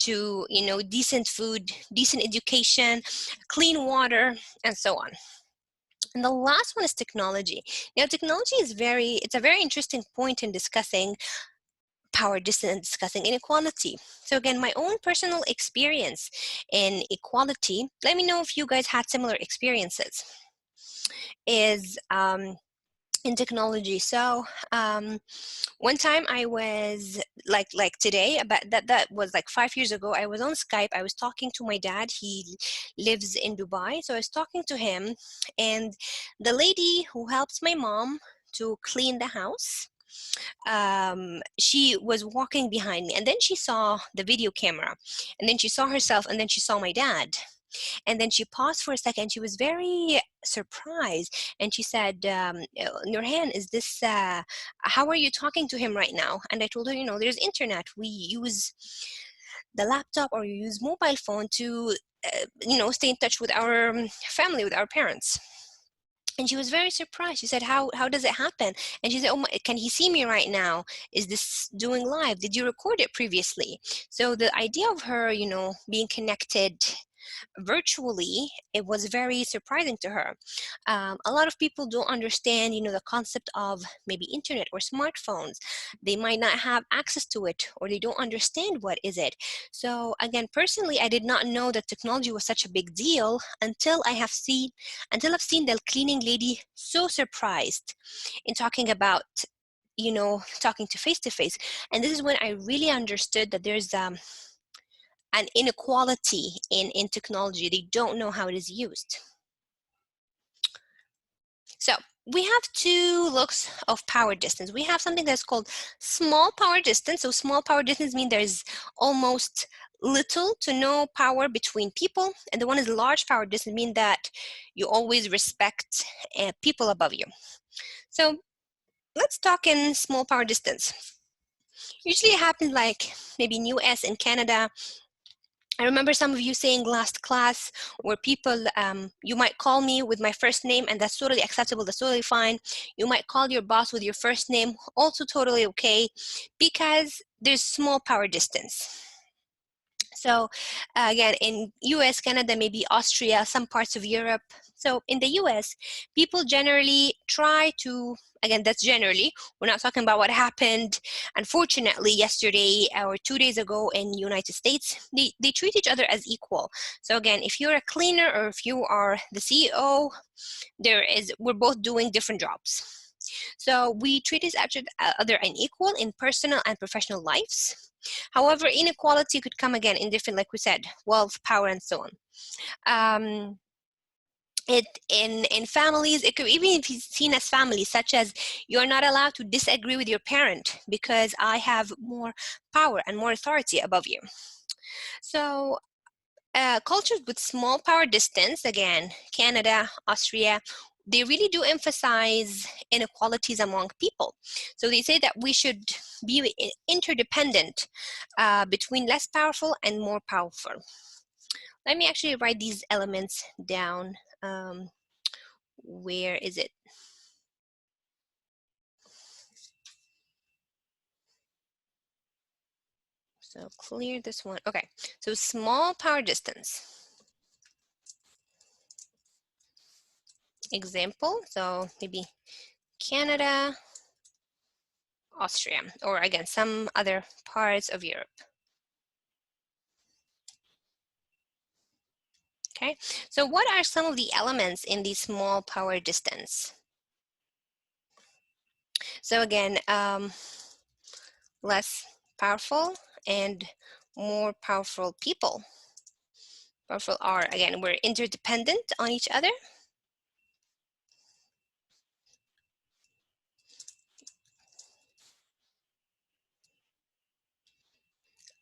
to, decent food, decent education, clean water, and so on. And the last one is technology. Now, technology is it's a very interesting point in discussing power distance and discussing inequality. So again, my own personal experience in equality, let me know if you guys had similar experiences, is in technology. So one time I was like today, but that was like 5 years ago, I was on Skype. I was talking to my dad. He lives in Dubai. So I was talking to him, and the lady who helps my mom to clean the house, she was walking behind me, and then she saw the video camera, and then she saw herself, and then she saw my dad. And then she paused for a second. She was very surprised, and she said, Nurhan, is this, how are you talking to him right now? And I told her, there's internet. We use the laptop, or you use mobile phone to, stay in touch with our family, with our parents. And she was very surprised. She said, how does it happen? And she said, oh, can he see me right now? Is this doing live? Did you record it previously? So the idea of her, being connected virtually, it was very surprising to her. A lot of people don't understand, the concept of maybe internet or smartphones. They might not have access to it, or they don't understand what is it. So again, personally, I did not know that technology was such a big deal until I've seen the cleaning lady so surprised in talking about, talking to face. And this is when I really understood that there's an inequality in technology. They don't know how it is used. So we have 2 looks of power distance. We have something that's called small power distance. So small power distance means there's almost little to no power between people. And the one is large power distance, mean that you always respect people above you. So let's talk in small power distance. Usually it happens like maybe in US and Canada. I remember some of you saying last class where people, you might call me with my first name, and that's totally acceptable, that's totally fine. You might call your boss with your first name, also totally okay, because there's small power distance. So again, in US, Canada, maybe Austria, some parts of Europe. So in the US, people generally try to, again, that's generally, we're not talking about what happened, unfortunately, yesterday or 2 days ago in the United States. They treat each other as equal. So again, if you're a cleaner or if you are the CEO, we're both doing different jobs. So we treat each other unequal in personal and professional lives. However, inequality could come again in different, like we said, wealth, power, and so on. In families, it could even be seen as family, such as you're not allowed to disagree with your parent because I have more power and more authority above you. So cultures with small power distance, again, Canada, Austria, they really do emphasize inequalities among people. So they say that we should be interdependent between less powerful and more powerful. Let me actually write these elements down. Where is it? So clear this one. Okay, so small power distance. Example, so maybe Canada, Austria, or again, some other parts of Europe. Okay, so what are some of the elements in the small power distance? So again, less powerful and more powerful people. Powerful are, again, we're interdependent on each other.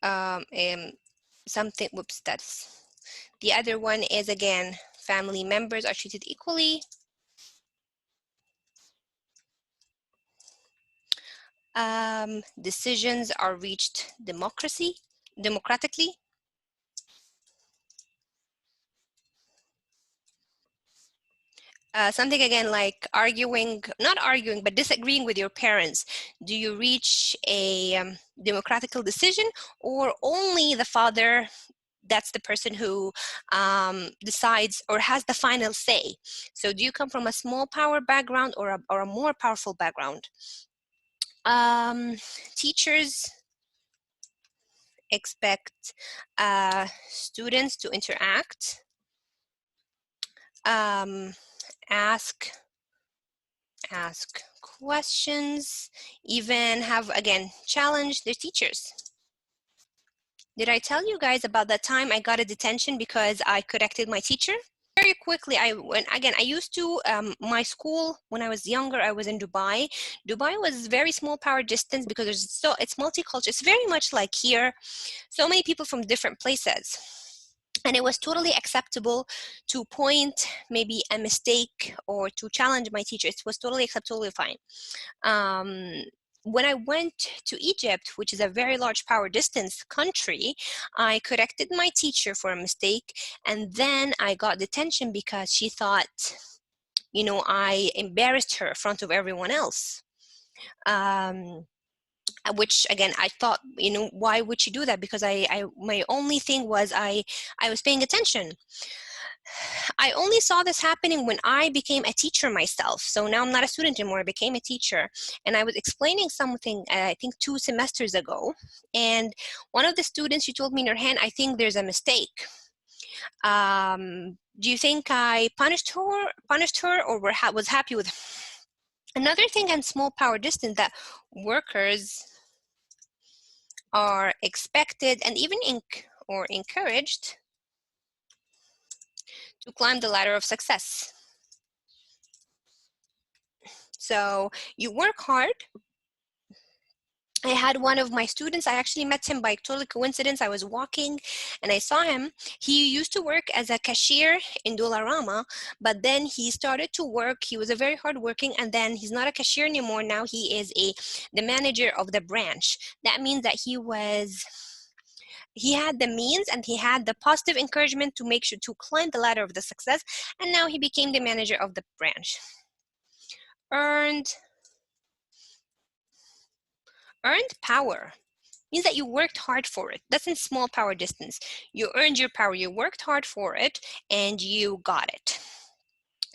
Um, something, whoops, that's, the other one is, again, family members are treated equally. Decisions are reached democratically. Something again like not arguing, but disagreeing with your parents. Do you reach a democratical decision, or only the father, that's the person who decides or has the final say? So do you come from a small power background or a more powerful background? Teachers expect students to interact, um, ask questions, even have, again, challenge their teachers. Did I tell you guys about that time I got a detention because I corrected my teacher? Very quickly, I used to, my school, when I was younger, I was in Dubai. Dubai was very small power distance because it's multicultural. It's very much like here, so many people from different places. And it was totally acceptable to point maybe a mistake or to challenge my teacher. It was totally acceptable, totally fine. When I went to Egypt, which is a very large power distance country, I corrected my teacher for a mistake, and then I got detention because she thought, I embarrassed her in front of everyone else. Which again, I thought, why would she do that? Because my only thing was I was paying attention. I only saw this happening when I became a teacher myself. So now I'm not a student anymore, I became a teacher. And I was explaining something, I think 2 semesters ago. And one of the students, she told me, Nurhan, I think there's a mistake. Do you think I punished her or was happy with her? Another thing on small power distance, that workers are expected and even encouraged to climb the ladder of success. So you work hard. I had one of my students, I actually met him by total coincidence. I was walking and I saw him. He used to work as a cashier in Dollarama, but then he started to work. He was a very hardworking, and then he's not a cashier anymore. Now he is the manager of the branch. That means that he had the means and he had the positive encouragement to make sure to climb the ladder of the success, and now he became the manager of the branch. Earned power means that you worked hard for it. That's in small power distance. You earned your power, you worked hard for it, and you got it.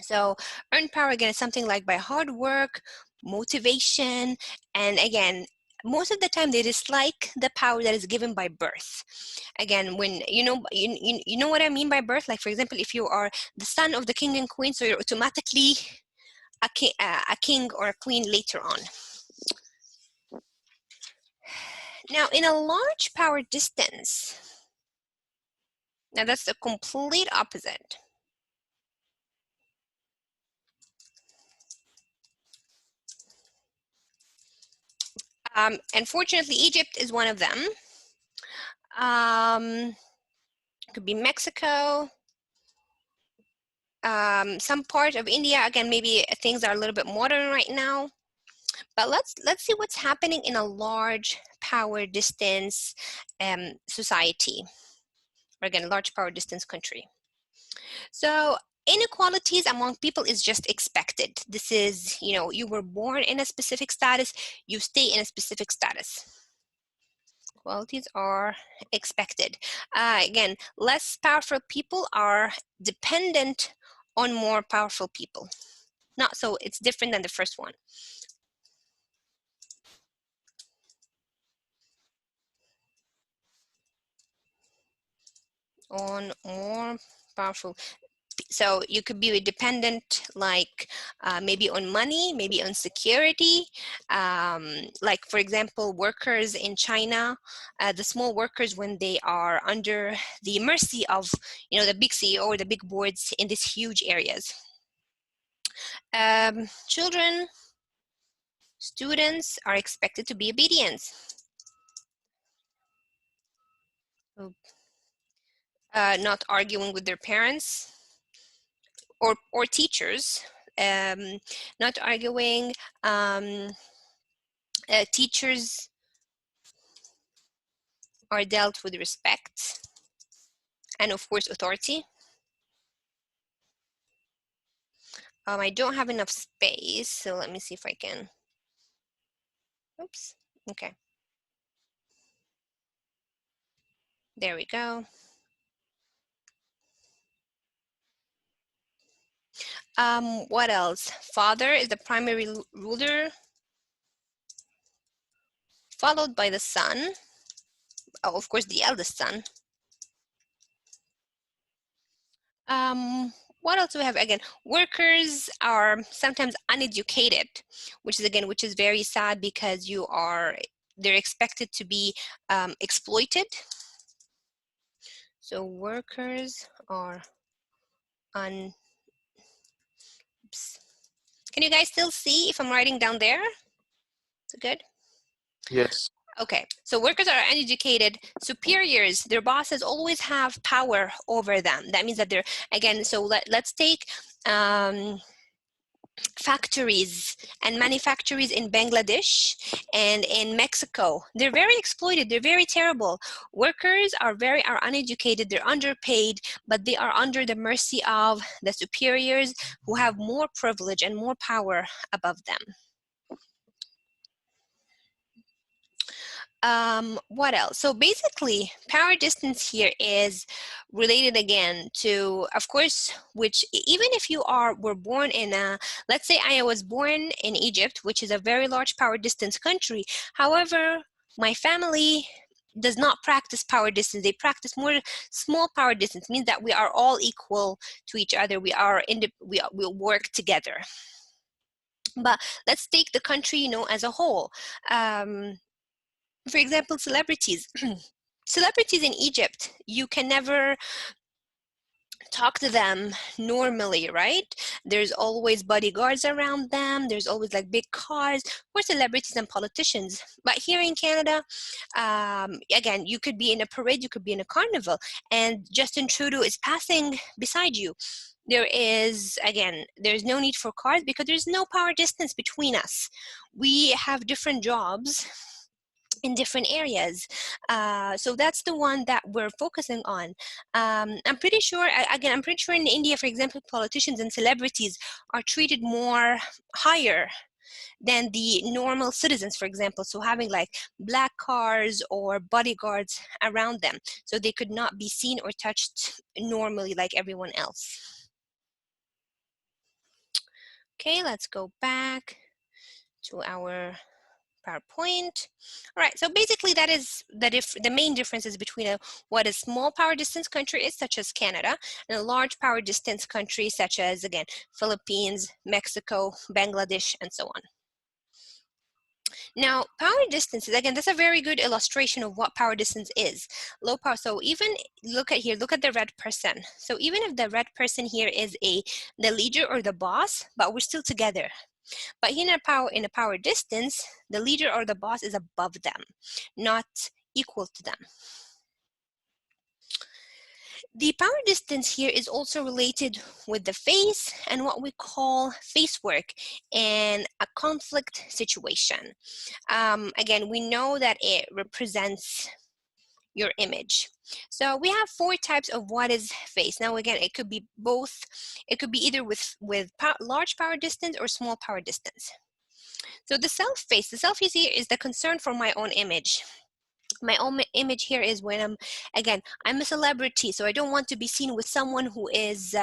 So earned power, again, is something like by hard work, motivation, and again, most of the time they dislike the power that is given by birth. Again, when you know what I mean by birth, like for example, if you are the son of the king and queen, so you're automatically a king or a queen later on. Now, in a large power distance, now that's the complete opposite. Unfortunately, Egypt is one of them. Could be Mexico, some part of India. Again, maybe things are a little bit modern right now. But let's see what's happening in a large power distance society, or again, large power distance country. So inequalities among people is just expected. This is, you were born in a specific status, you stay in a specific status. Qualities are expected. Again, less powerful people are dependent on more powerful people. Not so, it's different than the first one. On more powerful. So you could be dependent, like maybe on money, maybe on security. Like for example, workers in China, the small workers, when they are under the mercy of the big CEO or the big boards in these huge areas. Children, students are expected to be obedient. Not arguing with their parents or teachers. Not arguing. Teachers are dealt with respect and of course authority. I don't have enough space, so let me see if I can. Oops. Okay. There we go. What else? Father is the primary ruler, followed by the son. Oh, of course, the eldest son. What else do we have? Again, workers are sometimes uneducated, which is very sad because they're expected to be exploited. So workers are Oops. Can you guys still see if I'm writing down there? Is it good? Yes. Okay, so workers are uneducated. Superiors, their bosses always have power over them. That means that they're, again, so let's take factories and manufactories in Bangladesh and in Mexico. They're very exploited. They're very terrible. Workers are uneducated. They're underpaid, but they are under the mercy of the superiors who have more privilege and more power above them. What else? So basically, power distance here is related again to, of course, which even if you were born in let's say I was born in Egypt, which is a very large power distance country. However, my family does not practice power distance. They practice more small power distance. Means that we are all equal to each other. We work together. But let's take the country, as a whole. For example, celebrities. Celebrities in Egypt, you can never talk to them normally, right? There's always bodyguards around them. There's always like big cars for celebrities and politicians. But here in Canada, again, you could be in a parade, you could be in a carnival, and Justin Trudeau is passing beside you. There's no need for cars because there's no power distance between us. We have different jobs in different areas. So that's the one that we're focusing on. I'm pretty sure in India, for example, politicians and celebrities are treated more higher than the normal citizens, for example. So having like black cars or bodyguards around them, so they could not be seen or touched normally like everyone else. Okay, let's go back to our PowerPoint. All right, so basically that is the main differences between what a small power distance country is, such as Canada, and a large power distance country, such as, again, Philippines, Mexico, Bangladesh, and so on. Now, power distances, again, that's a very good illustration of what power distance is. Low power, so even look at the red person. So even if the red person here is the leader or the boss, but we're still together. But in a power distance, the leader or the boss is above them, not equal to them. The power distance here is also related with the face and what we call face work in a conflict situation. Again, we know that it represents your image. So we have 4 types of what is face. Now again, it could be both. It could be either with large power distance or small power distance. So the self face here is the concern for my own image. My own image here is when I'm a celebrity, so I don't want to be seen with someone who is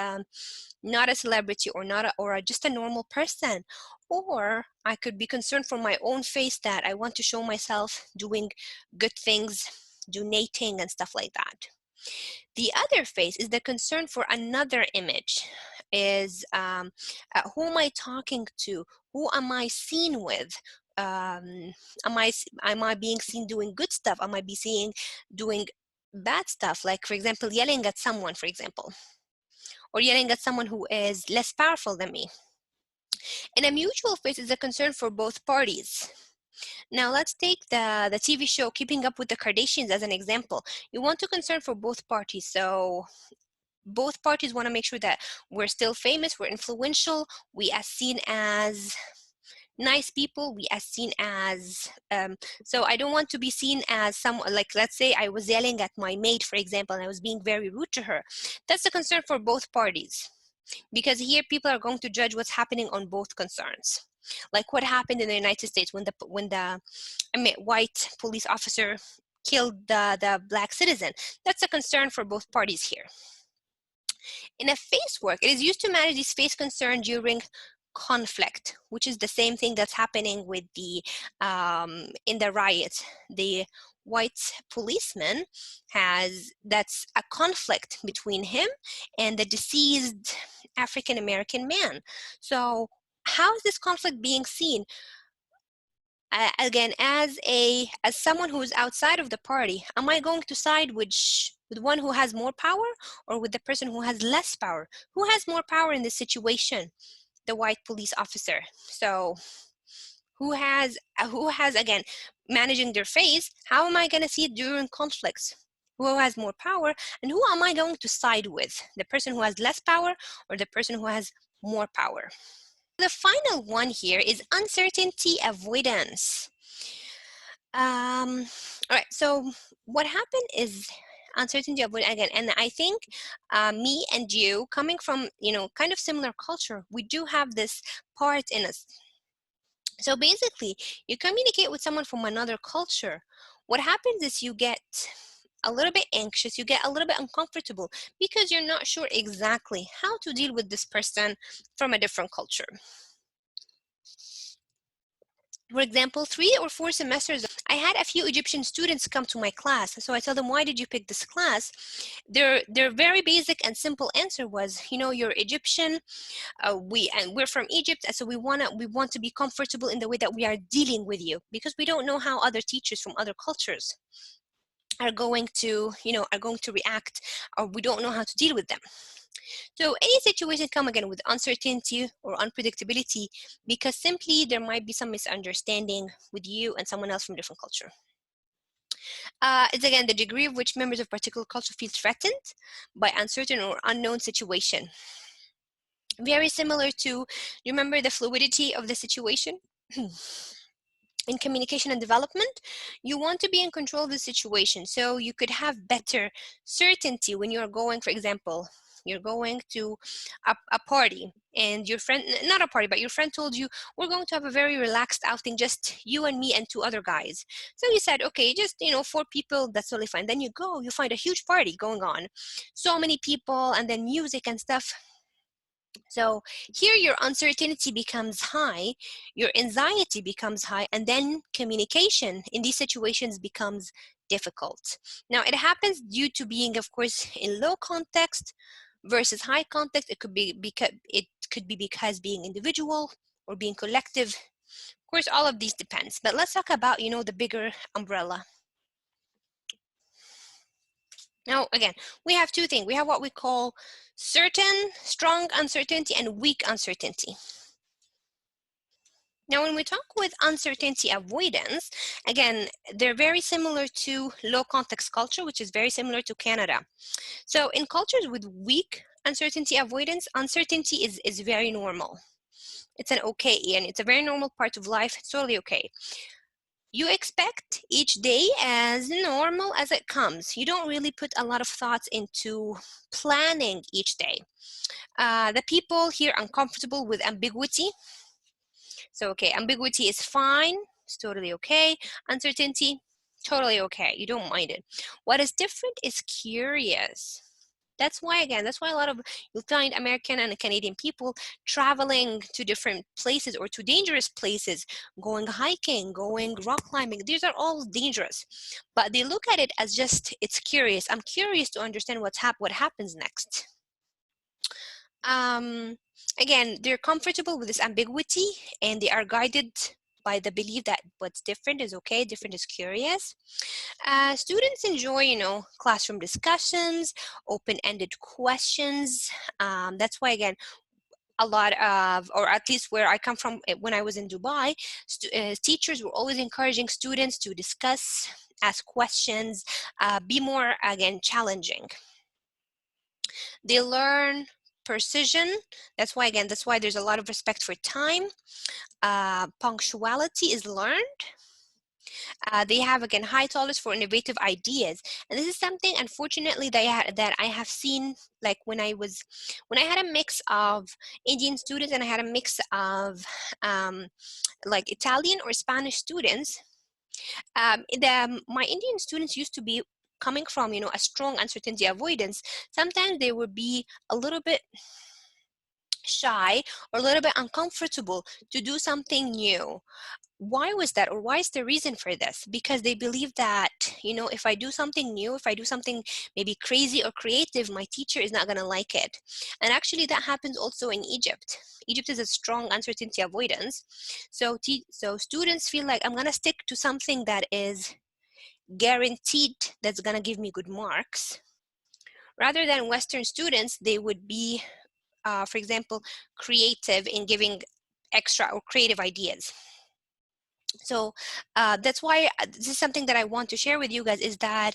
not a celebrity or just a normal person. Or I could be concerned for my own face, that I want to show myself doing good things, donating and stuff like that. The other face is the concern for another image, is who am I talking to? Who am I seen with? Am I being seen doing good stuff? Am I be seen doing bad stuff? Like, for example, yelling at someone, for example, or yelling at someone who is less powerful than me. And a mutual face is a concern for both parties. Now let's take the TV show Keeping Up with the Kardashians as an example. You want to concern for both parties. So both parties want to make sure that we're still famous, we're influential, we are seen as nice people, we are seen as so I don't want to be seen as someone, like, let's say I was yelling at my maid, for example, and I was being very rude to her. That's a concern for both parties, because here people are going to judge what's happening on both concerns. Like what happened in the United States when the white police officer killed the black citizen. That's a concern for both parties here. In a face work, it is used to manage these face concerns during conflict, which is the same thing that's happening with the in the riot. The white policeman that's a conflict between him and the deceased African American man. So how is this conflict being seen? Again, as someone who is outside of the party, am I going to side with one who has more power, or with the person who has less power? Who has more power in this situation? The white police officer. So who has again, managing their face, how am I going to see it during conflicts? Who has more power, and who am I going to side with? The person who has less power, or the person who has more power? The final one here is uncertainty avoidance. All right, so what happened is uncertainty avoidance again, and I think me and you, coming from kind of similar culture, we do have this part in us. So basically, you communicate with someone from another culture. What happens is you get a little bit anxious, you get a little bit uncomfortable, because you're not sure exactly how to deal with this person from a different culture. For example, 3 or 4 semesters, I had a few Egyptian students come to my class. So I tell them, why did you pick this class? Their very basic and simple answer was, you're Egyptian, we're from Egypt, and so we want to be comfortable in the way that we are dealing with you, because we don't know how other teachers from other cultures are going to react, or we don't know how to deal with them. So any situation come again with uncertainty or unpredictability, because simply there might be some misunderstanding with you and someone else from different culture. It's again the degree of which members of particular culture feel threatened by uncertain or unknown situation. Very similar to, remember the fluidity of the situation? In communication and development, you want to be in control of the situation, so you could have better certainty when you're going, for example, you're going to a party, and your friend, not a party, but your friend told you, we're going to have a very relaxed outing, just you and me and 2 other guys. So you said, okay, just 4 people, that's totally fine. Then you find a huge party going on, so many people, and then music and stuff. So here your uncertainty becomes high, your anxiety becomes high, and then communication in these situations becomes difficult. Now it happens due to being, of course, in low context versus high context. It could be because being individual or being collective. Of course, all of these depends. But let's talk about, the bigger umbrella. Now, again, we have 2 things. We have what we call certain, strong uncertainty, and weak uncertainty. Now, when we talk with uncertainty avoidance, again, they're very similar to low context culture, which is very similar to Canada. So in cultures with weak uncertainty avoidance, uncertainty is very normal. It's an okay, and it's a very normal part of life. It's totally okay. You expect each day as normal as it comes. You don't really put a lot of thoughts into planning each day. The people here uncomfortable with ambiguity. So, okay, ambiguity is fine. It's totally okay. Uncertainty, totally okay. You don't mind it. What is different is curious. That's why, again, that's why a lot of you'll find American and Canadian people traveling to different places or to dangerous places, going hiking, going rock climbing. These are all dangerous, but they look at it as just it's curious. I'm curious to understand what happens next. Um, Again, they're comfortable with this ambiguity, and they are guided by the belief that what's different is okay, different is curious. Students enjoy, classroom discussions, open-ended questions. That's why, again, a lot of, or at least where I come from, when I was in Dubai, teachers were always encouraging students to discuss, ask questions, be more, again, challenging. They learn precision. That's why, again, that's why there's a lot of respect for time. Punctuality is learned. They have, again, high tolerance for innovative ideas, and this is something, unfortunately, that I have seen, like when I had a mix of Indian students and I had a mix of like Italian or Spanish students. My Indian students used to be coming from, a strong uncertainty avoidance. Sometimes they would be a little bit shy or a little bit uncomfortable to do something new. Why was that, or why is the reason for this? Because they believe that, if I do something new, if I do something maybe crazy or creative, my teacher is not going to like it. And actually that happens also in Egypt. Egypt is a strong uncertainty avoidance. So students feel like I'm going to stick to something that is guaranteed that's going to give me good marks. Rather than Western students, they would be, for example, creative in giving extra or creative ideas. So that's why this is something that I want to share with you guys, is that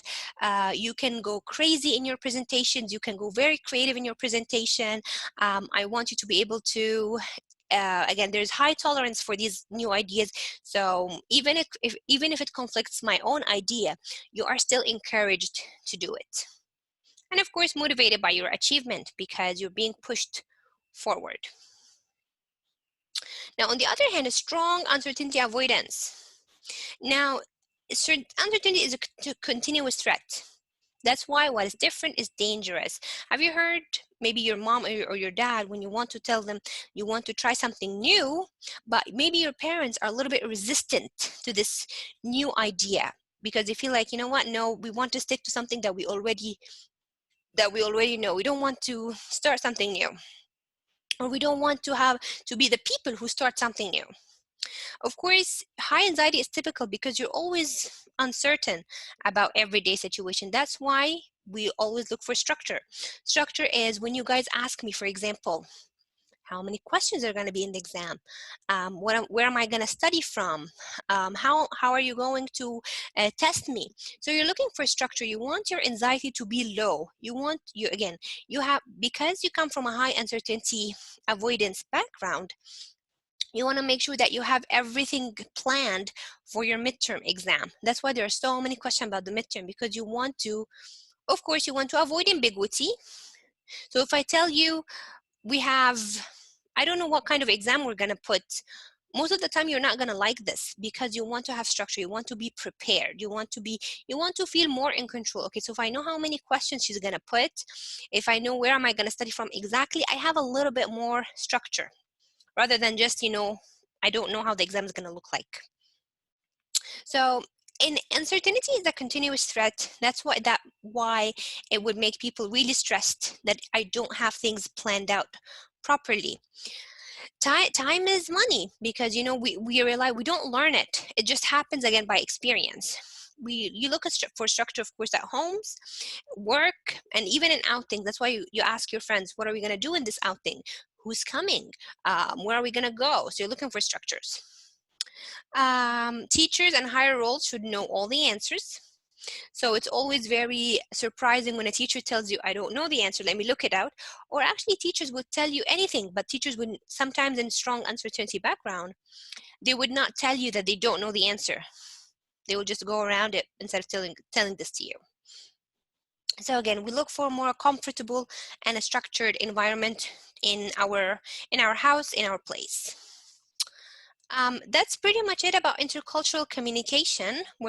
you can go crazy in your presentations. You can go very creative in your presentation. I want you to be able to, again, there's high tolerance for these new ideas. So even if it conflicts my own idea, you are still encouraged to do it. And of course, motivated by your achievement because you're being pushed forward. Now, on the other hand, a strong uncertainty avoidance. Now, uncertainty is a continuous threat. That's why what is different is dangerous. Have you heard maybe your mom or your dad, when you want to tell them you want to try something new, but maybe your parents are a little bit resistant to this new idea because they feel like, you know what, no, we want to stick to something that we already know. We don't want to start something new, or we don't want to have to be the people who start something new. Of course, high anxiety is typical because you're always uncertain about everyday situation. That's why we always look for structure. Structure is when you guys ask me, for example, how many questions are going to be in the exam? Where am I going to study from? How are you going to test me? So you're looking for structure. You want your anxiety to be low. Because you come from a high uncertainty avoidance background, you want to make sure that you have everything planned for your midterm exam. That's why there are so many questions about the midterm, because you want to, of course, you want to avoid ambiguity. So if I tell you we have, I don't know what kind of exam we're going to put, most of the time you're not going to like this because you want to have structure. You want to be prepared. You want to feel more in control. Okay, so if I know how many questions she's going to put, if I know where am I going to study from exactly, I have a little bit more structure, rather than just, I don't know how the exam is going to look like. So uncertainty is a continuous threat. That's why it would make people really stressed that I don't have things planned out properly. Time is money, because we realize we don't learn it. It just happens, again, by experience. You look for structure, of course, at homes, work, and even in outings. That's why you ask your friends, what are we going to do in this outing? Who's coming? Where are we going to go? So you're looking for structures. Teachers and higher roles should know all the answers. So it's always very surprising when a teacher tells you, I don't know the answer, let me look it out. Or actually teachers would tell you anything, but teachers would sometimes in strong uncertainty background, they would not tell you that they don't know the answer. They will just go around it instead of telling this to you. So again, we look for a more comfortable and a structured environment in our house, in our place. That's pretty much it about intercultural communication.